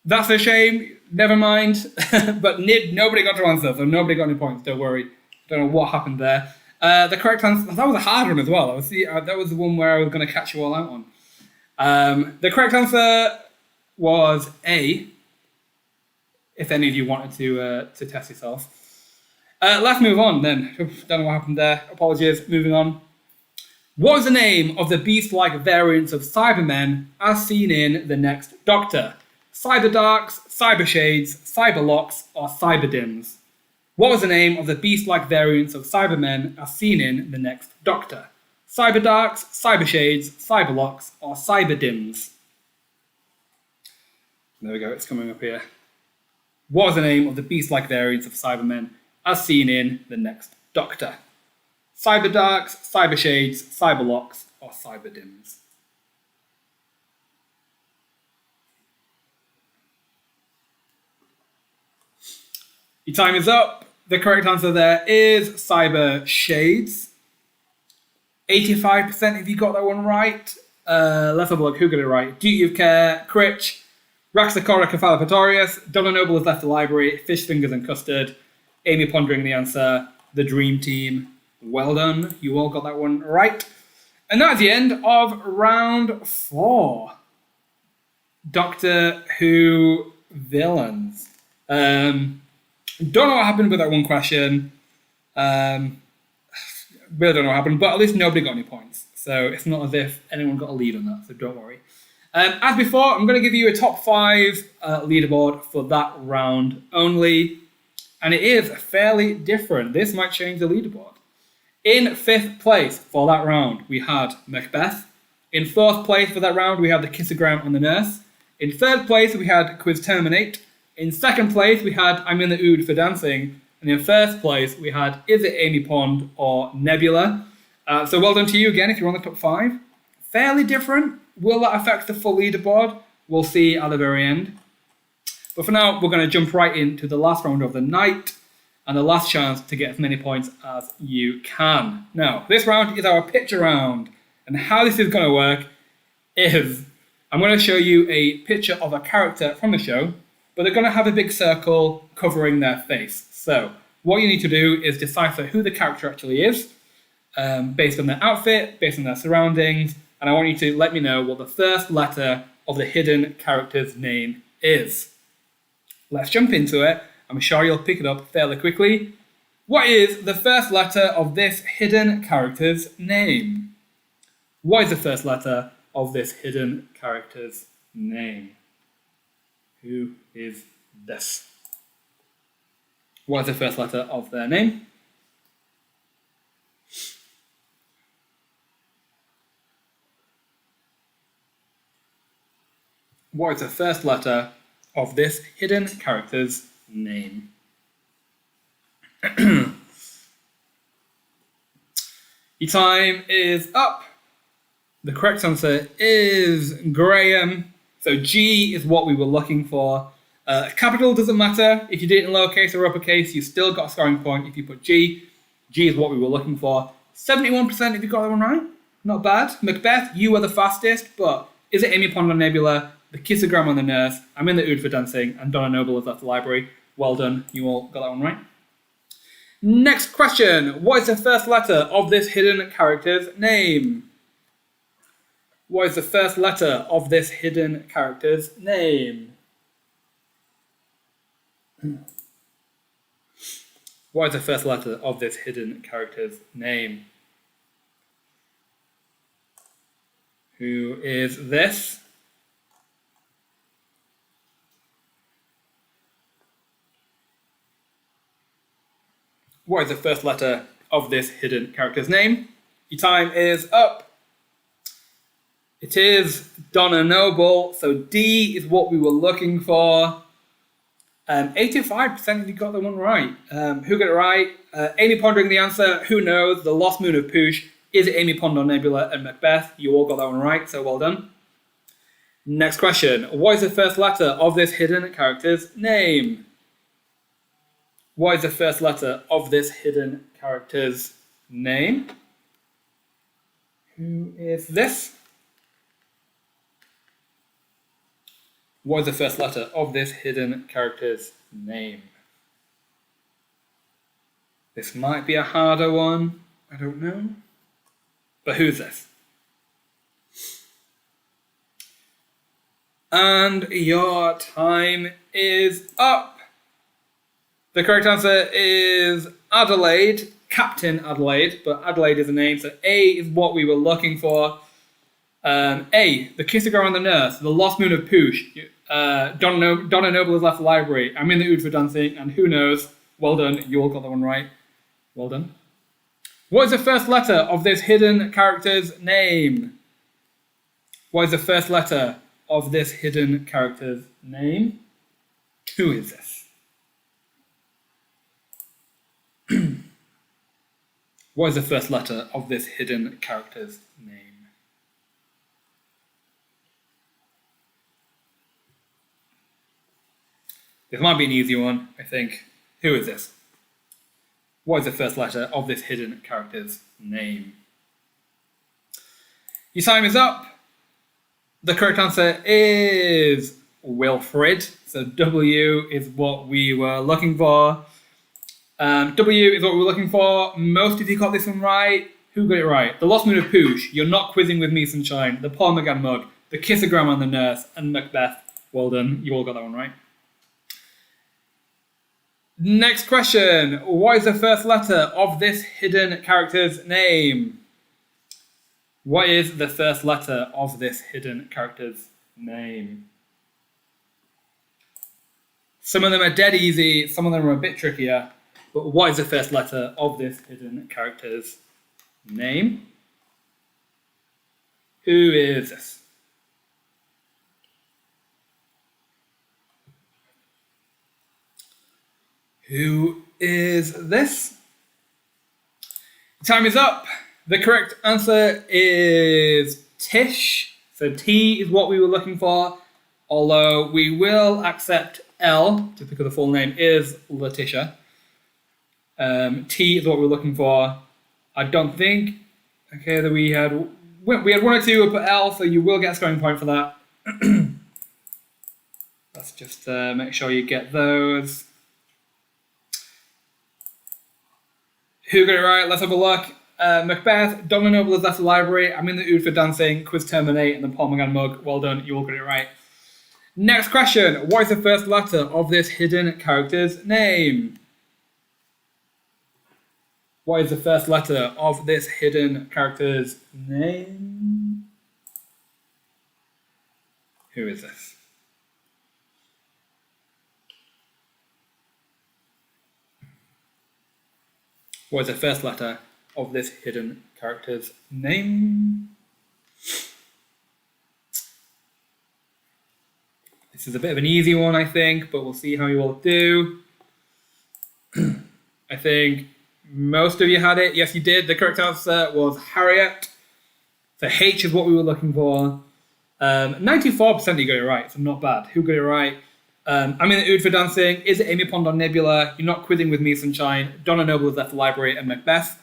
S1: That's a shame. Never mind. But nobody got to answer, so nobody got any points. Don't worry. Don't know what happened there. The correct answer. That was a hard one as well. That was the one where I was going to catch you all out on. The correct answer was A. If any of you wanted to test yourself. Let's move on then. Don't know what happened there. Apologies. Moving on. What was the name of the beast-like variants of Cybermen as seen in The Next Doctor? Cyberdarks, Cybershades, Cyberlocks, or Cyberdims? What was the name of the beast-like variants of Cybermen as seen in The Next Doctor? Cyberdarks, Cybershades, Cyberlocks, or Cyberdims? There we go, it's coming up here. What was the name of the beast-like variants of Cybermen as seen in The Next Doctor? Cyberdarks, Cybershades, Cyberlocks, or Cyberdims? Your time is up. The correct answer there is Cybershades. 85% if you got that one right. Let's have a look. Who got it right? Duty of Care, Critch, Raxacora Cephalopatorius, Donna Noble has left the library, Fish Fingers and Custard, Amy pondering the answer, the Dream Team. Well done. You all got that one right. And that's the end of round 4. Doctor Who villains. Don't know what happened with that one question. Really don't know what happened, but at least nobody got any points. So it's not as if anyone got a lead on that, so don't worry. As before, I'm going to give you a top 5 leaderboard for that round only. And it is fairly different. This might change the leaderboard. In 5th place for that round, we had Macbeth. In 4th place for that round, we had the Kissogram and the Nurse. In 3rd place, we had Quiz Terminate. In 2nd place, we had I'm in the Ood for Dancing. And in 1st place, we had Is it Amy Pond or Nebula? So well done to you again if you're on the top 5. Fairly different. Will that affect the full leaderboard? We'll see at the very end. But for now, we're going to jump right into the last round of the night and the last chance to get as many points as you can. Now, this round is our picture round. And how this is going to work is I'm going to show you a picture of a character from the show, but they're going to have a big circle covering their face. So what you need to do is decipher who the character actually is, based on their outfit, based on their surroundings, and I want you to let me know what the first letter of the hidden character's name is. Let's jump into it. I'm sure you'll pick it up fairly quickly. What is the first letter of this hidden character's name? What is the first letter of this hidden character's name? Who is this? What is the first letter of their name? What is the first letter of this hidden character's name? Your time is up. The correct answer is Graham. So G is what we were looking for. Capital doesn't matter. If you did it in lowercase or uppercase, you still got a scoring point if you put G. G is what we were looking for. 71% if you got that one right. Not bad. Macbeth, you were the fastest, but Is it Amy Pond or Nebula? The Kissogram on the Nurse, I'm in the Ood for Dancing, and Donna Noble is at the library. Well done, you all got that one right. Next question. What is the first letter of this hidden character's name? What is the first letter of this hidden character's name? What is the first letter of this hidden character's name? Who is this? What is the first letter of this hidden character's name? Your time is up. It is Donna Noble, so D is what we were looking for. 85% of you got the one right. Who got it right? Amy pondering the answer, who knows? The Lost Moon of Poosh. Is it Amy Pond or Nebula and Macbeth? You all got that one right, so well done. Next question. What is the first letter of this hidden character's name? What is the first letter of this hidden character's name? Who is this? What is the first letter of this hidden character's name? This might be a harder one. I don't know. But who's this? And your time is up. The correct answer is Adelaide, Captain Adelaide, but Adelaide is a name, so A is what we were looking for. A, the kissogram and the nurse, the lost moon of Poosh, Donna Noble has left the library, I'm in the mood for dancing, and who knows? Well done, you all got that one right. Well done. What is the first letter of this hidden character's name? What is the first letter of this hidden character's name? Who is this? What is the first letter of this hidden character's name? This might be an easy one, I think. Who is this? What is the first letter of this hidden character's name? Your time is up. The correct answer is Wilfred. So W is what we were looking for. W is what we were looking for. Most of you got this one right. Who got it right? The Lost Moon of Poosh, You're Not Quizzing With Me Sunshine, The Paul McGann Mug, The Kissogram and the Nurse, and Macbeth. Well done. You all got that one right. Next question. What is the first letter of this hidden character's name? What is the first letter of this hidden character's name? Some of them are dead easy, some of them are a bit trickier. But what is the first letter of this hidden character's name? Who is this? Who is this? Time is up. The correct answer is Tish. So T is what we were looking for, although we will accept L, just because the full name is Letitia. T is what we're looking for. I don't think, okay, that we had one or two up at L, so you will get a scoring point for that. Let's just make sure you get those. Who got it right? Let's have a look. Macbeth, Donna Noble has left the library, I'm in the mood for dancing, quiz terminate, and the Paul McGann mug. Well done, you all got it right. Next question. What is the first letter of this hidden character's name? What is the first letter of this hidden character's name? Who is this? What is the first letter of this hidden character's name? This is a bit of an easy one, I think, but we'll see how you all do. I think most of you had it. Yes, you did. The correct answer was Harriet. So H is what we were looking for. 94% you got it right, so not bad. Who got it right? I'm in the mood for dancing. Is it Amy Pond or Nebula? You're Not Quizzing With Me Sunshine. Donna Noble has left the library, and Macbeth.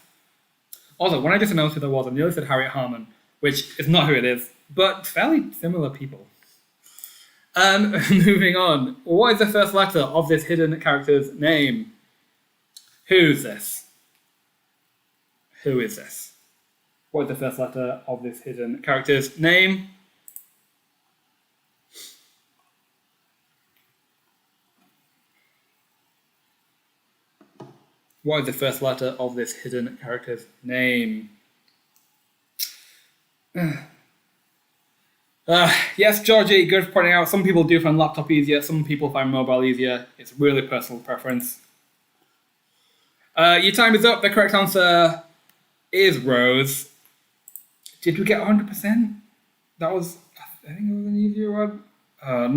S1: Also, when I just announced who that was, I nearly said Harriet Harman, which is not who it is, but fairly similar people. Moving on. What is the first letter of this hidden character's name? Who's this? Who is this? What is the first letter of this hidden character's name? What is the first letter of this hidden character's name? Yes, Georgie, good for pointing out. Some people do find laptop easier, some people find mobile easier. It's really personal preference. Your time is up. The correct answer is Rose. Did we get 100%? That was, I think it was an easier one.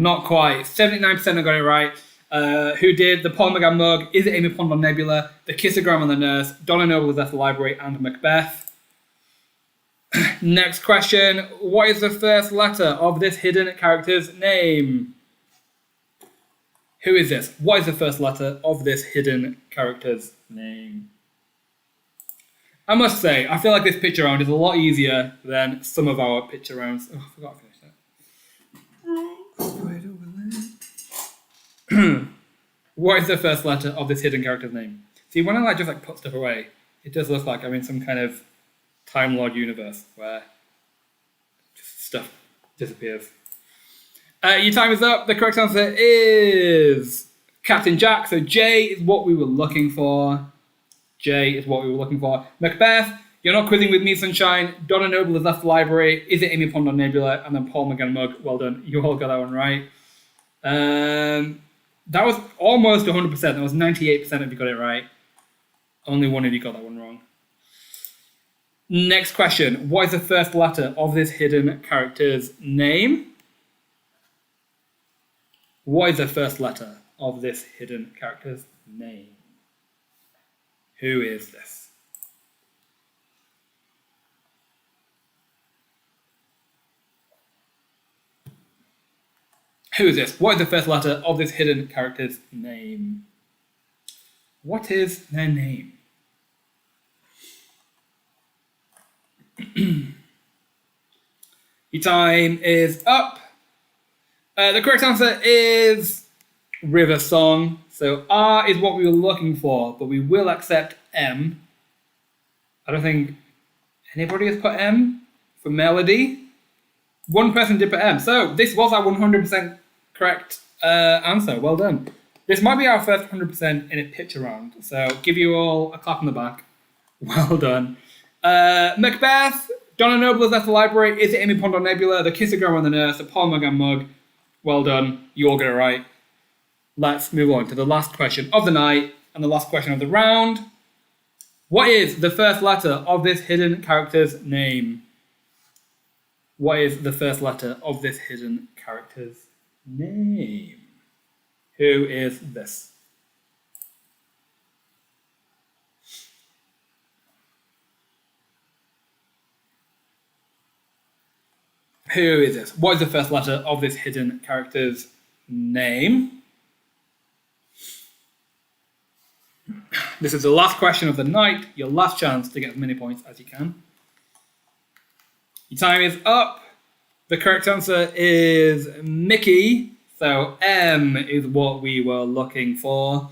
S1: Not quite. 79% got it right. Who did? The Paul McGann mug, Is It Amy Pond or Nebula, The Kissogram and the Nurse, Donna Noble has left the library, and Macbeth. Next question. What is the first letter of this hidden character's name? Who is this? What is the first letter of this hidden character's name? I must say, I feel like this picture round is a lot easier than some of our picture rounds. Oh, I forgot to finish that. What is the first letter of this hidden character's name? See, when I just put stuff away, it does look like I'm in some kind of Time Lord universe where just stuff disappears. Your time is up. The correct answer is Captain Jack. So J is what we were looking for. Macbeth, you're not quizzing with me, Sunshine. Donna Noble has left the library. Is it Amy Pond or Nebula? And then Paul McGann Mug. Well done. You all got that one right. That was almost 100%. That was 98% if you got it right. Only one of you got that one wrong. Next question. What is the first letter of this hidden character's name? What is the first letter of this hidden character's name? Who is this? Who is this? What is the first letter of this hidden character's name? What is their name? Your time is up. The correct answer is River Song. So R is what we were looking for, but we will accept M. I don't think anybody has put M for melody. One person did put M. So this was our 100% correct answer. Well done. This might be our first 100% in a picture round. So give you all a clap on the back. Well done. Macbeth, Donna Noble has left the library. Is it Amy Pond or Nebula? The Kissogram on the Nurse, the Paul McGann Mug. Well done. You all get it right. Let's move on to the last question of the night and the last question of the round. What is the first letter of this hidden character's name? What is the first letter of this hidden character's name? Who is this? Who is this? What is the first letter of this hidden character's name? This is the last question of the night, your last chance to get as many points as you can. Your time is up. The correct answer is Mickey. So M is what we were looking for.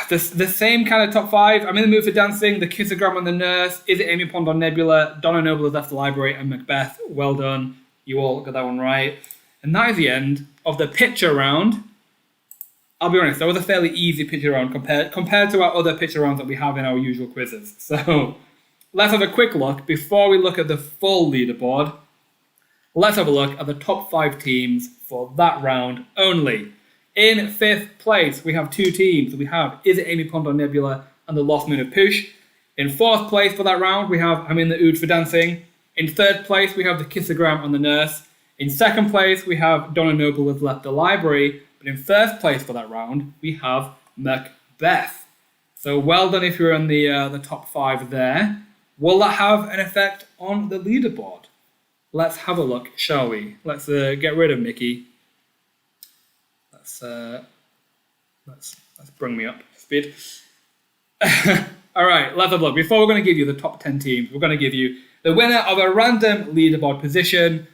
S1: The same kind of top five. I'm in the mood for dancing. The Kissogram and the Nurse. Is it Amy Pond or Nebula? Donna Noble has left the library. And Macbeth. Well done. You all got that one right. And that is the end of the picture round. I'll be honest, that was a fairly easy picture round compared to our other picture rounds that we have in our usual quizzes. So let's have a quick look before we look at the full leaderboard. Let's have a look at the top 5 teams for that round only. In 5th place, we have 2 teams. We have Is It Amy Pond or Nebula and The Lost Moon of Push. In 4th place for that round, we have I'm in the Ood for Dancing. In 3rd place, we have The Kissogram and the Nurse. In 2nd place, we have Donna Noble has left the library. But in 1st place for that round, we have Macbeth. So well done if you're in the top 5 there. Will that have an effect on the leaderboard? Let's have a look, shall we? Let's get rid of Mickey. Let's bring me up to speed. All right, let's have a look. Before we're going to give you the top 10 teams, we're going to give you the winner of a random leaderboard position.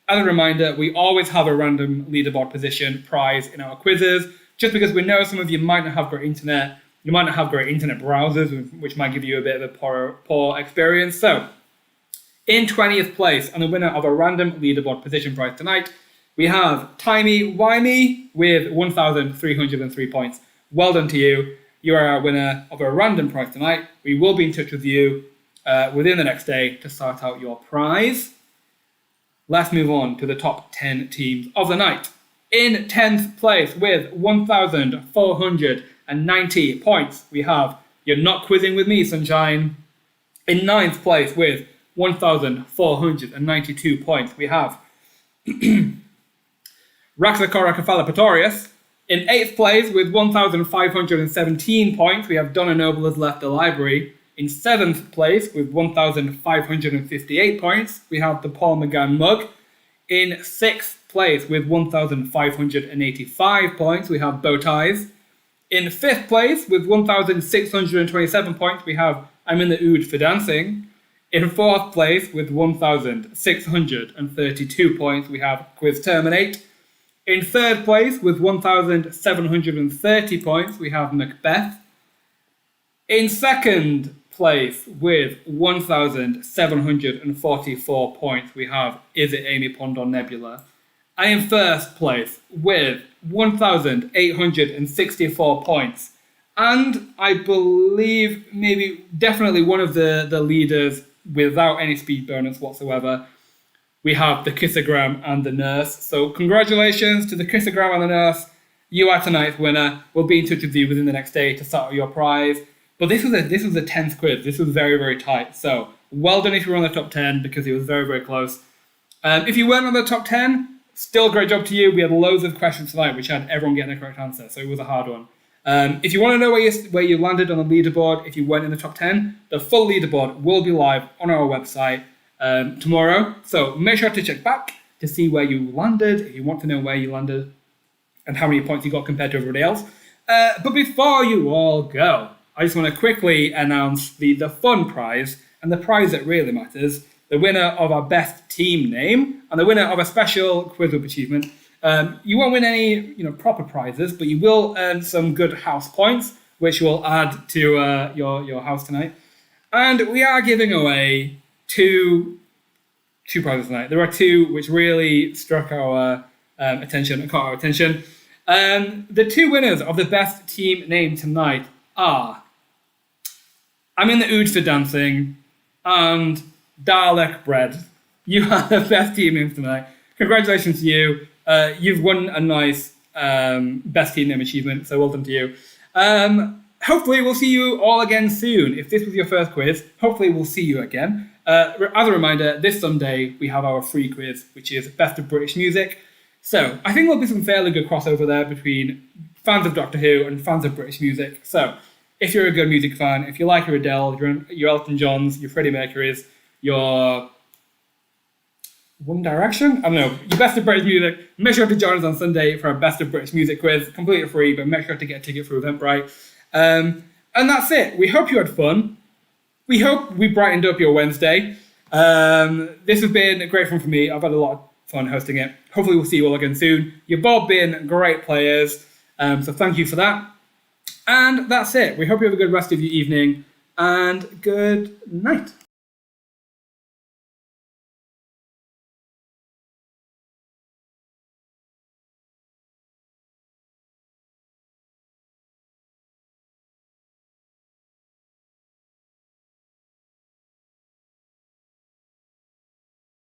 S1: As a reminder, we always have a random leaderboard position prize in our quizzes, just because we know some of you might not have great internet, you might not have great internet browsers, which might give you a bit of a poor experience. So, in 20th place, and the winner of a random leaderboard position prize tonight, we have Timey Wimey with 1,303 points. Well done to you. You are our winner of a random prize tonight. We will be in touch with you within the next day to sort out your prize. Let's move on to the top 10 teams of the night. In 10th place with 1,490 points, we have You're Not Quizzing With Me, Sunshine. In 9th place with 1,492 points, we have Raxacora Kefala Pretorius. In 8th place with 1,517 points, we have Donna Noble has left the library. In 7th place with 1,558 points, we have the Paul McGann Mug. In 6th place with 1,585 points, we have Bow Ties. In 5th place with 1,627 points, we have I'm in the Ood for Dancing. In 4th place with 1,632 points, we have Quiz Terminate. In 3rd place with 1,730 points, we have Macbeth. In 2nd place with 1,744 points, we have Is It Amy Pond or Nebula? And in 1st place with 1,864 points. And I believe definitely one of the leaders without any speed bonus whatsoever, we have the Kissogram and the Nurse. So congratulations to the Kissogram and the Nurse. You are tonight's winner. We'll be in touch with you within the next day to start your prize. But this was a tense quiz. This was very, very tight. So well done if you were on the top 10 because it was very, very close. If you weren't on the top 10, still great job to you. We had loads of questions tonight which had everyone getting the correct answer. So it was a hard one. If you want to know where you landed on the leaderboard, if you weren't in the top 10, the full leaderboard will be live on our website tomorrow. So make sure to check back to see where you landed, if you want to know where you landed and how many points you got compared to everybody else. But before you all go, I just want to quickly announce the fun prize and the prize that really matters, the winner of our best team name and the winner of a special QuizWhip achievement. You won't win any proper prizes, but you will earn some good house points, which will add to your house tonight. And we are giving away two prizes tonight. There are two which really struck our attention and caught our attention. The two winners of the best team name tonight are I'm in the Ood for Dancing and Dalek Bread. You are the best team names tonight. Congratulations to you. You've won a nice best team name achievement, so well done to you. Hopefully we'll see you all again soon. If this was your first quiz, hopefully we'll see you again. As a reminder, this Sunday we have our free quiz, which is Best of British Music. So I think there'll be some fairly good crossover there between fans of Doctor Who and fans of British music. So if you're a good music fan, if you like your Adele, your Elton Johns, your Freddie Mercurys, your One Direction? I don't know. Your Best of British Music. Make sure to join us on Sunday for our Best of British Music quiz. Completely free, but make sure to get a ticket for Eventbrite. And that's it. We hope you had fun. We hope we brightened up your Wednesday. This has been great fun for me. I've had a lot of fun hosting it. Hopefully we'll see you all again soon. You've all been great players. So thank you for that. And that's it. We hope you have a good rest of your evening. And good night.